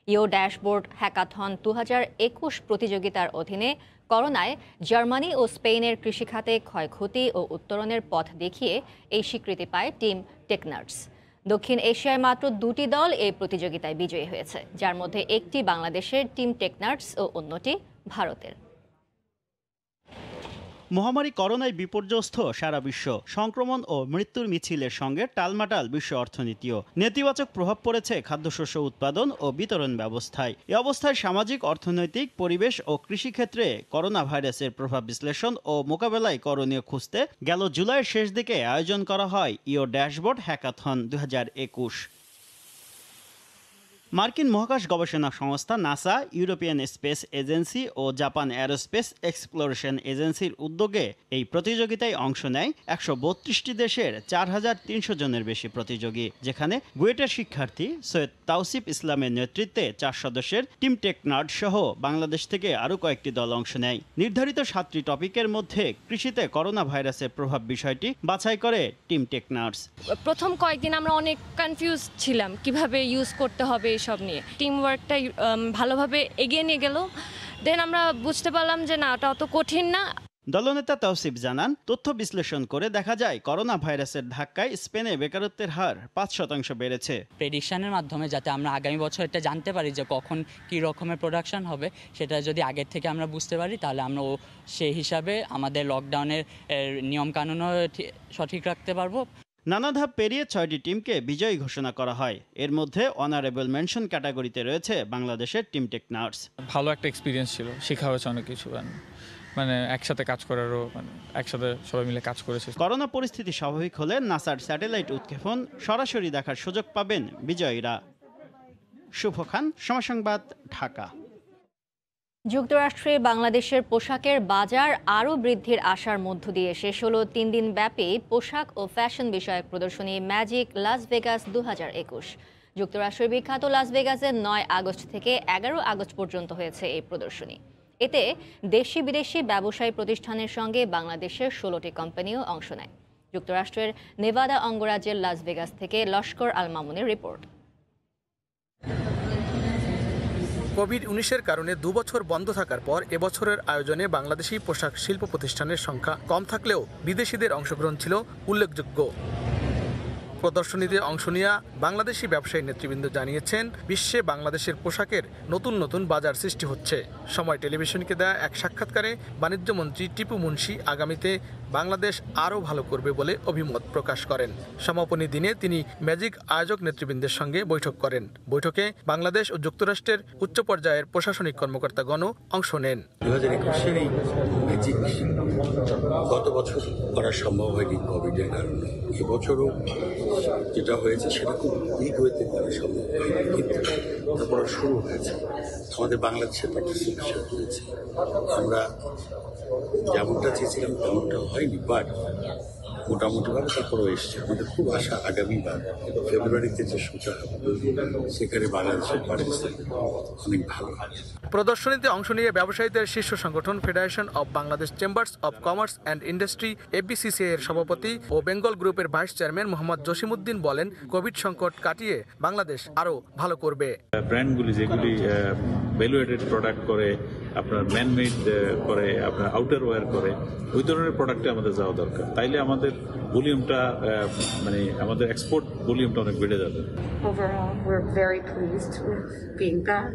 Speaker 1: ইও ড্যাশবোর্ড হ্যাকাথন 2021 প্রতিযোগিতার অধীনে করোনায় জার্মানি ও স্পেনের কৃষিখাতে ক্ষয়ক্ষতি ও উত্তরণের পথ দেখিয়ে এই স্বীকৃতি পায় টিম টেকনার্ডস। দক্ষিণ এশিয়ায় মাত্র 2টি দল এই প্রতিযোগিতায় বিজয়ী হয়েছে, যার মধ্যে একটি বাংলাদেশের টিম টেকনার্ডস ও অন্যটি ভারতের।
Speaker 22: মহামারী করোনায় বিপর্যস্ত সারা বিশ্ব। সংক্রমণ ও মৃত্যুর মিছিলের সঙ্গে টালমাটাল বিশ্ব অর্থনীতিও। নেতিবাচক প্রভাব পড়েছে খাদ্যশস্য উৎপাদন ও বিতরণ ব্যবস্থায়। এ অবস্থায় সামাজিক, অর্থনৈতিক, পরিবেশ ও কৃষিক্ষেত্রে করোনা ভাইরাসের প্রভাব বিশ্লেষণ ও মোকাবেলায় করণীয় খুঁজতে গেল জুলাইয়ের শেষ দিকে আয়োজন করা হয় ইও ড্যাশবোর্ড হ্যাকাথন 2021। মার্কিন মহাকাশ গবেষণা সংস্থা নাসা, ইউরোপিয়ান স্পেস এজেন্সি ও জাপান অ্যারোস্পেস এক্সপ্লোরেশন এজেন্সির উদ্যোগে এই প্রতিযোগিতায় অংশ নেয় 132টি দেশের 4300 জনের বেশি প্রতিযোগী, যেখানে বুয়েটের শিক্ষার্থী সৈয়দ তাওসিফ ইসলামের নেতৃত্বে 4 সদস্যের টিম টেকনার্ড সহ বাংলাদেশ থেকে আরও কয়েকটি দল অংশ নেয়। নির্ধারিত 7টি টপিকের মধ্যে কৃষিতে করোনা ভাইরাসের প্রভাব বিষয়টি বাছাই করে টিম টেকনার্ডস।
Speaker 23: প্রথম কয়েকদিন আমরা অনেক কনফিউজ ছিলাম কিভাবে ইউজ করতে হবে সব নিয়ে। টিম ওয়ার্কটা ভালোভাবে এগিয়ে নিয়ে গেল। দেন আমরা বুঝতে পারলাম যে না, ওটা অত কঠিন না।
Speaker 22: দলনেতা তাওসিফ জানান, তথ্য বিশ্লেষণ করে দেখা যায় করোনা ভাইরাসের ধাক্কায় স্পেনে বেকারত্বের হার 5% বেড়েছে।
Speaker 24: প্রেডিকশনের মাধ্যমে যাতে আমরা আগামী বছর এটা জানতে পারি যে কখন কি রকমের প্রোডাকশন হবে, সেটা যদি আগের থেকে আমরা বুঝতে পারি, তাহলে আমরা সেই হিসাবে আমাদের লকডাউনের নিয়মকানুনও সঠিক রাখতে পারবো।
Speaker 22: নানা ধাপ পেরিয়ে 6টি টিমকে বিজয়ী ঘোষণা করা হয়। এর মধ্যে অনারেবল মেনশন ক্যাটাগরিতে রয়েছে বাংলাদেশের টিম টেকনার্স।
Speaker 3: ভালো একটা এক্সপিরিয়েন্স ছিল, শেখা হয়েছে অনেক কিছু, মানে একসাথে কাজ করারও, একসাথে সবাই মিলে কাজ করেছে।
Speaker 22: করোনা পরিস্থিতি স্বাভাবিক হলে নাসার স্যাটেলাইট উৎক্ষেপণ সরাসরি দেখার সুযোগ পাবেন বিজয়ীরা। শুভ খান, সময় সংবাদ, ঢাকা।
Speaker 1: যুক্তরাষ্ট্রে বাংলাদেশের পোশাকের বাজার আরও বৃদ্ধির আশার মধ্য দিয়ে শেষ হলো 3 দিন ব্যাপী পোশাক ও ফ্যাশন বিষয়ক প্রদর্শনী ম্যাজিক লাস ভেগাস 2021। যুক্তরাষ্ট্রের বিখ্যাত লাস ভেগাসে 9 আগস্ট থেকে 11 আগস্ট পর্যন্ত হয়েছে এই প্রদর্শনী। এতে দেশি বিদেশি ব্যবসায়ী প্রতিষ্ঠানের সঙ্গে বাংলাদেশের 16টি কোম্পানিও অংশ নেয়। যুক্তরাষ্ট্রের নেভাদা অঙ্গরাজ্যের লাস ভেগাস থেকে লস্কর আল মামুনের রিপোর্ট।
Speaker 4: কোভিড-19-এর কারণে 2 বছর বন্ধ থাকার পর এবছরের আয়োজনে বাংলাদেশি পোশাক শিল্প প্রতিষ্ঠানের সংখ্যা কম থাকলেও বিদেশিদের অংশগ্রহণ ছিল উল্লেখযোগ্য। প্রদর্শনীতে অংশ নেওয়া বাংলাদেশি ব্যবসায়ী নেতৃবৃন্দ জানিয়েছেন, বিশ্বে বাংলাদেশের পোশাকের নতুন নতুন বাজার সৃষ্টি হচ্ছে। সময় টেলিভিশনকে দেয়া এক সাক্ষাৎকারে বাণিজ্য মন্ত্রী টিপু মুন্সি আগামীতে বাংলাদেশ আরও ভালো করবে বলে অভিমত প্রকাশ করেন। সমাপনী দিনে তিনি ম্যাজিক আয়োজক নেতৃবৃন্দের সঙ্গে বৈঠক করেন। বৈঠকে বাংলাদেশ ও যুক্তরাষ্ট্রের উচ্চ পর্যায়ের প্রশাসনিক কর্মকর্তাগণও অংশ নেন।
Speaker 7: 2021-এর এই ম্যাজিক গত বছর করা সম্ভব হয়নি কোভিডের কারণে। এবছরও যেটা হয়েছে সেটা খুব বিগ ওয়েতে করা সম্ভব হয়নি, কিন্তু তারপরে শুরু হয়েছে। আমাদের বাংলাদেশের পার্টিসিপেশন হয়েছে। আমরা যেমনটা চেয়েছিলাম তেমনটাও হয়নি, বাট মোটামুটিভাবে তারপরেও এসছে। আমাদের খুব আশা আগামীবার ফেব্রুয়ারিতে যে শুটা হবে সেখানে বাংলাদেশের পার্টিসিপেশন অনেক ভালো।
Speaker 4: প্রদর্শনীতে অংশ নিয়ে ব্যবসায়ীদের শীর্ষ সংগঠন federation of Bangladesh chambers of commerce and industry FBCCI এর সভাপতি ও বেঙ্গল গ্রুপের ভাইস চেয়ারম্যান মোহাম্মদ জসিমউদ্দিন বলেন, কোভিড সংকট কাটিয়ে বাংলাদেশ আরও ভালো করবে।
Speaker 10: ব্র্যান্ডগুলি যেগুলি ভ্যালু এডেড প্রোডাক্ট করে, আপনার ম্যানমেড করে, আপনার আউটার ওয়্যার করে, ওই ধরনের প্রোডাক্টে আমাদের যাওয়া দরকার। তাইলে আমাদের ভলিউমটা, মানে আমাদের এক্সপোর্ট ভলিউমটা অনেক বেড়ে যাবে।
Speaker 12: Overall, we're very pleased with being back.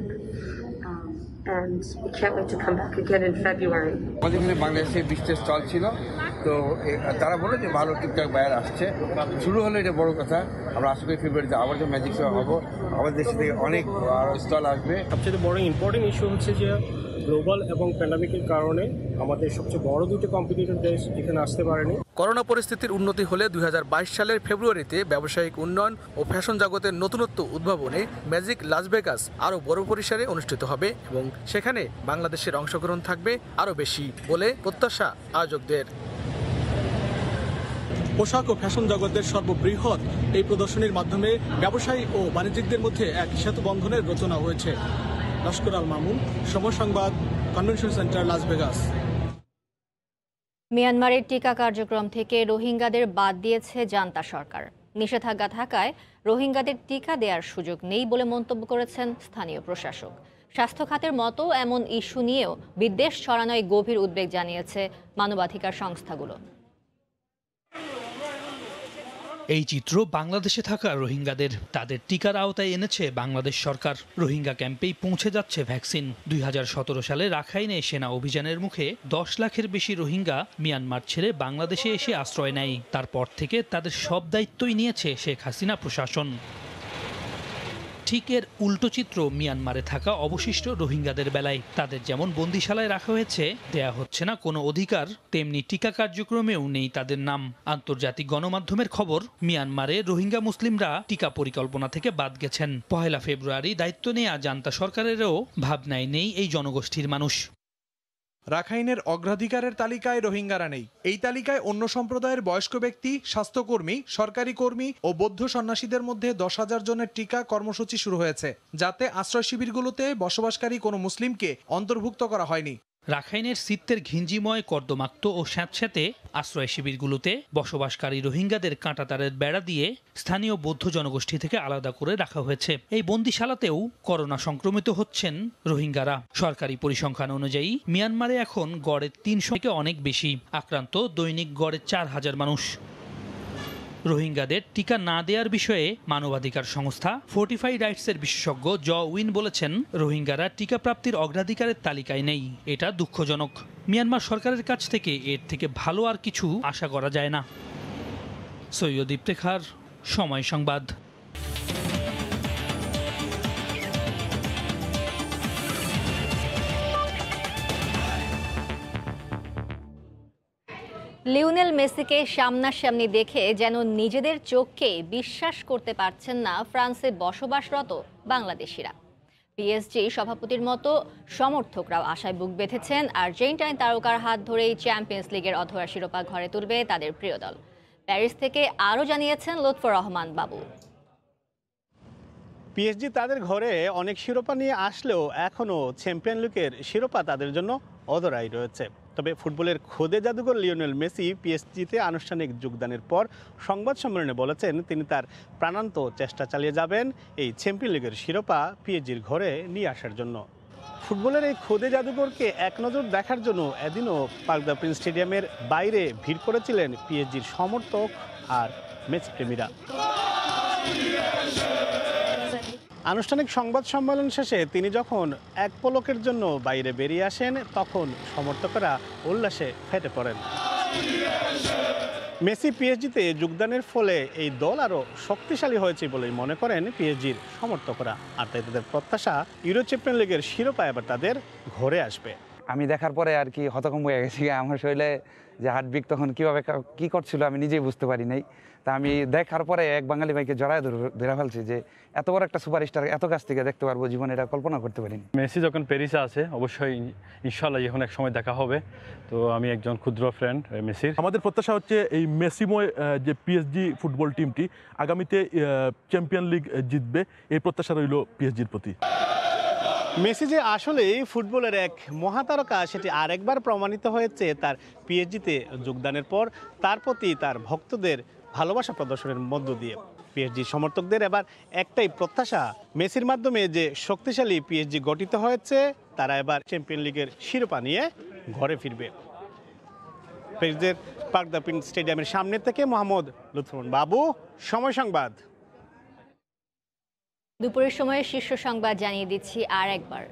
Speaker 12: And we can't wait to come back again in February.
Speaker 15: আমাদের এখানে বাংলাদেশে 20টা স্টল ছিল, তো তারা বলে যে ভালো ঠিকঠাক বায়ার আসছে, শুরু হলো, এটা বড় কথা। আমরা আশা করি ফেব্রুয়ারিতে আবার যে ম্যাজিক শো হবো, আমাদের দেশ থেকে অনেক আরও স্টল আসবে।
Speaker 25: সবচেয়ে বড় ইম্পর্টেন্ট ইস্যু হচ্ছে যে গ্লোবাল এবং প্যান্ডামিকের কারণে আমাদের সবচেয়ে বড় দুটো কম্পিটিটর দেশ এখানে আসতে পারেনি।
Speaker 4: করোনা পরিস্থিতির উন্নতি হলে 2022 সালের ফেব্রুয়ারিতে ব্যবসায়িক উন্নয়ন ও ফ্যাশন জগতের নতুনত্ব উদ্ভাবনে ম্যাজিক লাস ভেগাস আরও বড় পরিসরে অনুষ্ঠিত হবে এবং সেখানে বাংলাদেশের অংশগ্রহণ থাকবে আরও বেশি বলে প্রত্যাশা আয়োজকদের। পোশাক ও ফ্যাশন জগতের সর্ববৃহৎ এই প্রদর্শনীর মাধ্যমে ব্যবসায়ী ও বাণিজ্যিকদের মধ্যে এক সেতু বন্ধনের রচনা হয়েছে। লস্কর আল মামুন, সময় সংবাদ, কনভেনশন সেন্টার, লাস ভেগাস।
Speaker 1: মিয়ানমারের টিকা কার্যক্রম থেকে রোহিঙ্গাদের বাদ দিয়েছে জান্তা সরকার। নিষেধাজ্ঞা থাকায় রোহিঙ্গাদের টিকা দেওয়ার সুযোগ নেই বলে মন্তব্য করেছেন স্থানীয় প্রশাসক। স্বাস্থ্য খাতের মতো এমন ইস্যু নিয়েও বিদ্বেষ ছড়ানোয় গভীর উদ্বেগ জানিয়েছে মানবাধিকার সংস্থাগুলো।
Speaker 26: এই চিত্র বাংলাদেশে থাকা রোহিঙ্গাদের, তাদের টিকার আওতায় এনেছে বাংলাদেশ সরকার। রোহিঙ্গা ক্যাম্পেই পৌঁছে যাচ্ছে ভ্যাকসিন। 2017 সালে রাখাইনে সেনা অভিযানের মুখে 10 লাখের বেশি রোহিঙ্গা মিয়ানমার ছেড়ে বাংলাদেশে এসে আশ্রয় নেয়। তারপর থেকে তাদের সব দায়িত্বই নিয়েছে শেখ হাসিনা প্রশাসন। ঠিক এর উল্টো চিত্র মিয়ানমারে থাকা অবশিষ্ট রোহিঙ্গাদের বেলায়। তাদের যেমন বন্দিশালায় রাখা হয়েছে, দেয়া হচ্ছে না কোনো অধিকার, তেমনি টিকা কার্যক্রমেও নেই তাদের নাম। আন্তর্জাতিক গণমাধ্যমের খবর, মিয়ানমারে রোহিঙ্গা মুসলিমরা টিকা পরিকল্পনা থেকে বাদ গেছেন। 1 ফেব্রুয়ারি দায়িত্ব নেয়া জান্তা সরকারেরও ভাবনায় নেই এই জনগোষ্ঠীর মানুষ।
Speaker 27: রাখাইনের অগ্রাধিকারের তালিকায় রোহিঙ্গারা নেই। এই তালিকায় অন্য সম্প্রদায়ের বয়স্ক ব্যক্তি, স্বাস্থ্যকর্মী, সরকারি কর্মী ও বৌদ্ধ সন্ন্যাসীদের মধ্যে 10,000 জনের টিকা কর্মসূচি শুরু হয়েছে, যাতে আশ্রয় শিবিরগুলোতে বসবাসকারী কোনো মুসলিমকে অন্তর্ভুক্ত করা হয়নি।
Speaker 26: রাখাইনের সিত্তের ঘিঞ্জিময়, কর্দমাক্ত ও স্যাঁতস্যাঁতে আশ্রয় শিবিরগুলোতে বসবাসকারী রোহিঙ্গাদের কাঁটাতারের বেড়া দিয়ে স্থানীয় বৌদ্ধ জনগোষ্ঠী থেকে আলাদা করে রাখা হয়েছে। এই বন্দিশালাতেও করোনা সংক্রমিত হচ্ছেন রোহিঙ্গারা। সরকারি পরিসংখ্যান অনুযায়ী মিয়ানমারে এখন গড়ে 300 থেকে অনেক বেশি আক্রান্ত, দৈনিক গড়ে 4,000 মানুষ। রোহিঙ্গাদের টিকা না দেওয়ার বিষয়ে মানবাধিকার সংস্থা ফোর্টিফাই রাইটসের বিশেষজ্ঞ জ উইন বলেছেন, রোহিঙ্গারা টিকা প্রাপ্তির অগ্রাধিকারের তালিকায় নেই। এটা দুঃখজনক। মিয়ানমার সরকারের কাছ থেকে এর থেকে ভালো আর কিছু আশা করা যায় না। সৈয়দ ইফতেখার, সময় সংবাদ।
Speaker 1: লিওনেল মেসিকে সামনাসামনি দেখে যেন নিজেদের চোখকে বিশ্বাস করতে পারছেন না ফ্রান্সে বসবাসরত বাংলাদেশিরা। পিএসজি সভাপতির মতো সমর্থকরাও আশায় বুক বেঁধেছেন আর্জেন্টাইন তারকার হাত ধরেই চ্যাম্পিয়ন্স লিগের অধরা শিরোপা ঘরে তুলবে তাদের প্রিয় দল। প্যারিস থেকে আরও জানিয়েছেন লুৎফর রহমান বাবু।
Speaker 6: পিএসজি তাদের ঘরে অনেক শিরোপা নিয়ে আসলেও এখনও চ্যাম্পিয়ন লিগের শিরোপা তাদের জন্য অধরাই রয়েছে। তবে ফুটবলের খোদে জাদুঘর লিওনেল মেসি পিএসজিতে আনুষ্ঠানিক যোগদানের পর সংবাদ সম্মেলনে বলেছেন তিনি তার প্রাণান্ত চেষ্টা চালিয়ে যাবেন এই চ্যাম্পিয়ন লিগের শিরোপা পিএসজির ঘরে নিয়ে আসার জন্য। ফুটবলের এই খোদে জাদুঘরকে এক নজর দেখার জন্য এদিনও পার্ক দ্য প্রিন্স স্টেডিয়ামের বাইরে ভিড় করেছিলেন পিএসজির সমর্থক আর মেসি প্রেমীরা। আনুষ্ঠানিক সংবাদ সম্মেলন শেষে তিনি যখন এক পলকের জন্য বাইরে বেরিয়ে আসেন তখন সমর্থকরা উল্লাসে ফেটে পড়েন। মেসি পিএসজিতে যোগদানের ফলে এই দল আরও শক্তিশালী হয়েছে বলেই মনে করেন পিএসজির সমর্থকরা। আর তাই তাদের প্রত্যাশা ইউরো চ্যাম্পিয়ন লিগের শিরোপা এবার তাদের ঘরে আসবে।
Speaker 11: আমি দেখার পরে আর কি হতভম্ব হয়ে গেছি। আমার শরীরে যে হার্টবিট তখন কীভাবে কী করছিল আমি নিজেই বুঝতে পারি নাই। তা আমি দেখার পরে এক বাঙালি ভাইকে জড়ায় ধরে ফেলছি যে এত বড় একটা সুপারস্টার এত কাছ থেকে দেখতে পারবো, জীবনে এটা কল্পনা করতে পারিনি।
Speaker 13: মেসি যখন প্যারিসে আছে অবশ্যই ইনশাল্লাহ যখন এক সময় দেখা হবে। তো আমি একজন ক্ষুদ্র ফ্রেন্ড মেসির।
Speaker 16: আমাদের প্রত্যাশা হচ্ছে এই মেসিময় যে পিএসজি ফুটবল টিমটি আগামীতে চ্যাম্পিয়ন লিগ জিতবে, এই প্রত্যাশা রইল পিএসজির প্রতি।
Speaker 6: মেসি যে আসলেই ফুটবলের এক মহাতারকা সেটি আরেকবার প্রমাণিত হয়েছে তার পিএসজিতে যোগদানের পর তার প্রতি তার ভক্তদের ভালোবাসা প্রদর্শনের মধ্য দিয়ে। পিএসজি সমর্থকদের এবার একটাই প্রত্যাশা, মেসির মাধ্যমে যে শক্তিশালী পিএসজি গঠিত হয়েছে তারা এবার চ্যাম্পিয়ন লিগের শিরোপা নিয়ে ঘরে ফিরবে। প্যারিসের পার্ক দ্য প্রিন্স স্টেডিয়ামের সামনে থেকে মোহাম্মদ লুৎফর বাবু, সময় সংবাদ।
Speaker 1: দুপুরের সময়ে শীর্ষ সংবাদ জানিয়ে দিচ্ছি আর একবার।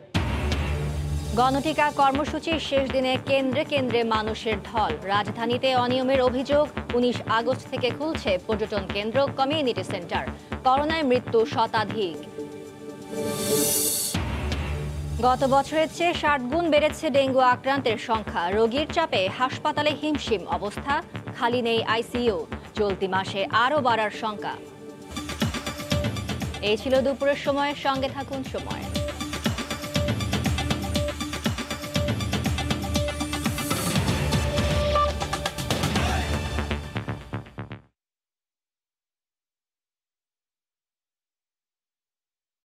Speaker 1: গণটিকা কর্মসূচির শেষ দিনে কেন্দ্রে কেন্দ্রে মানুষের ঢল। রাজধানীতে অনিয়মের অভিযোগ। 19 আগস্ট থেকে খুলছে পর্যটন কেন্দ্র, কমিউনিটি সেন্টার। করোনায় মৃত্যু শতাধিক। গত বছরের চেয়ে 60 গুণ বেড়েছে ডেঙ্গু আক্রান্তের সংখ্যা। রোগীর চাপে হাসপাতালে হিমশিম অবস্থা, খালি নেই আইসিইউ। চলতি মাসে আরও বাড়ার শঙ্কা। এই ছিল দুপুরের সময়, সঙ্গে থাকুন সময়।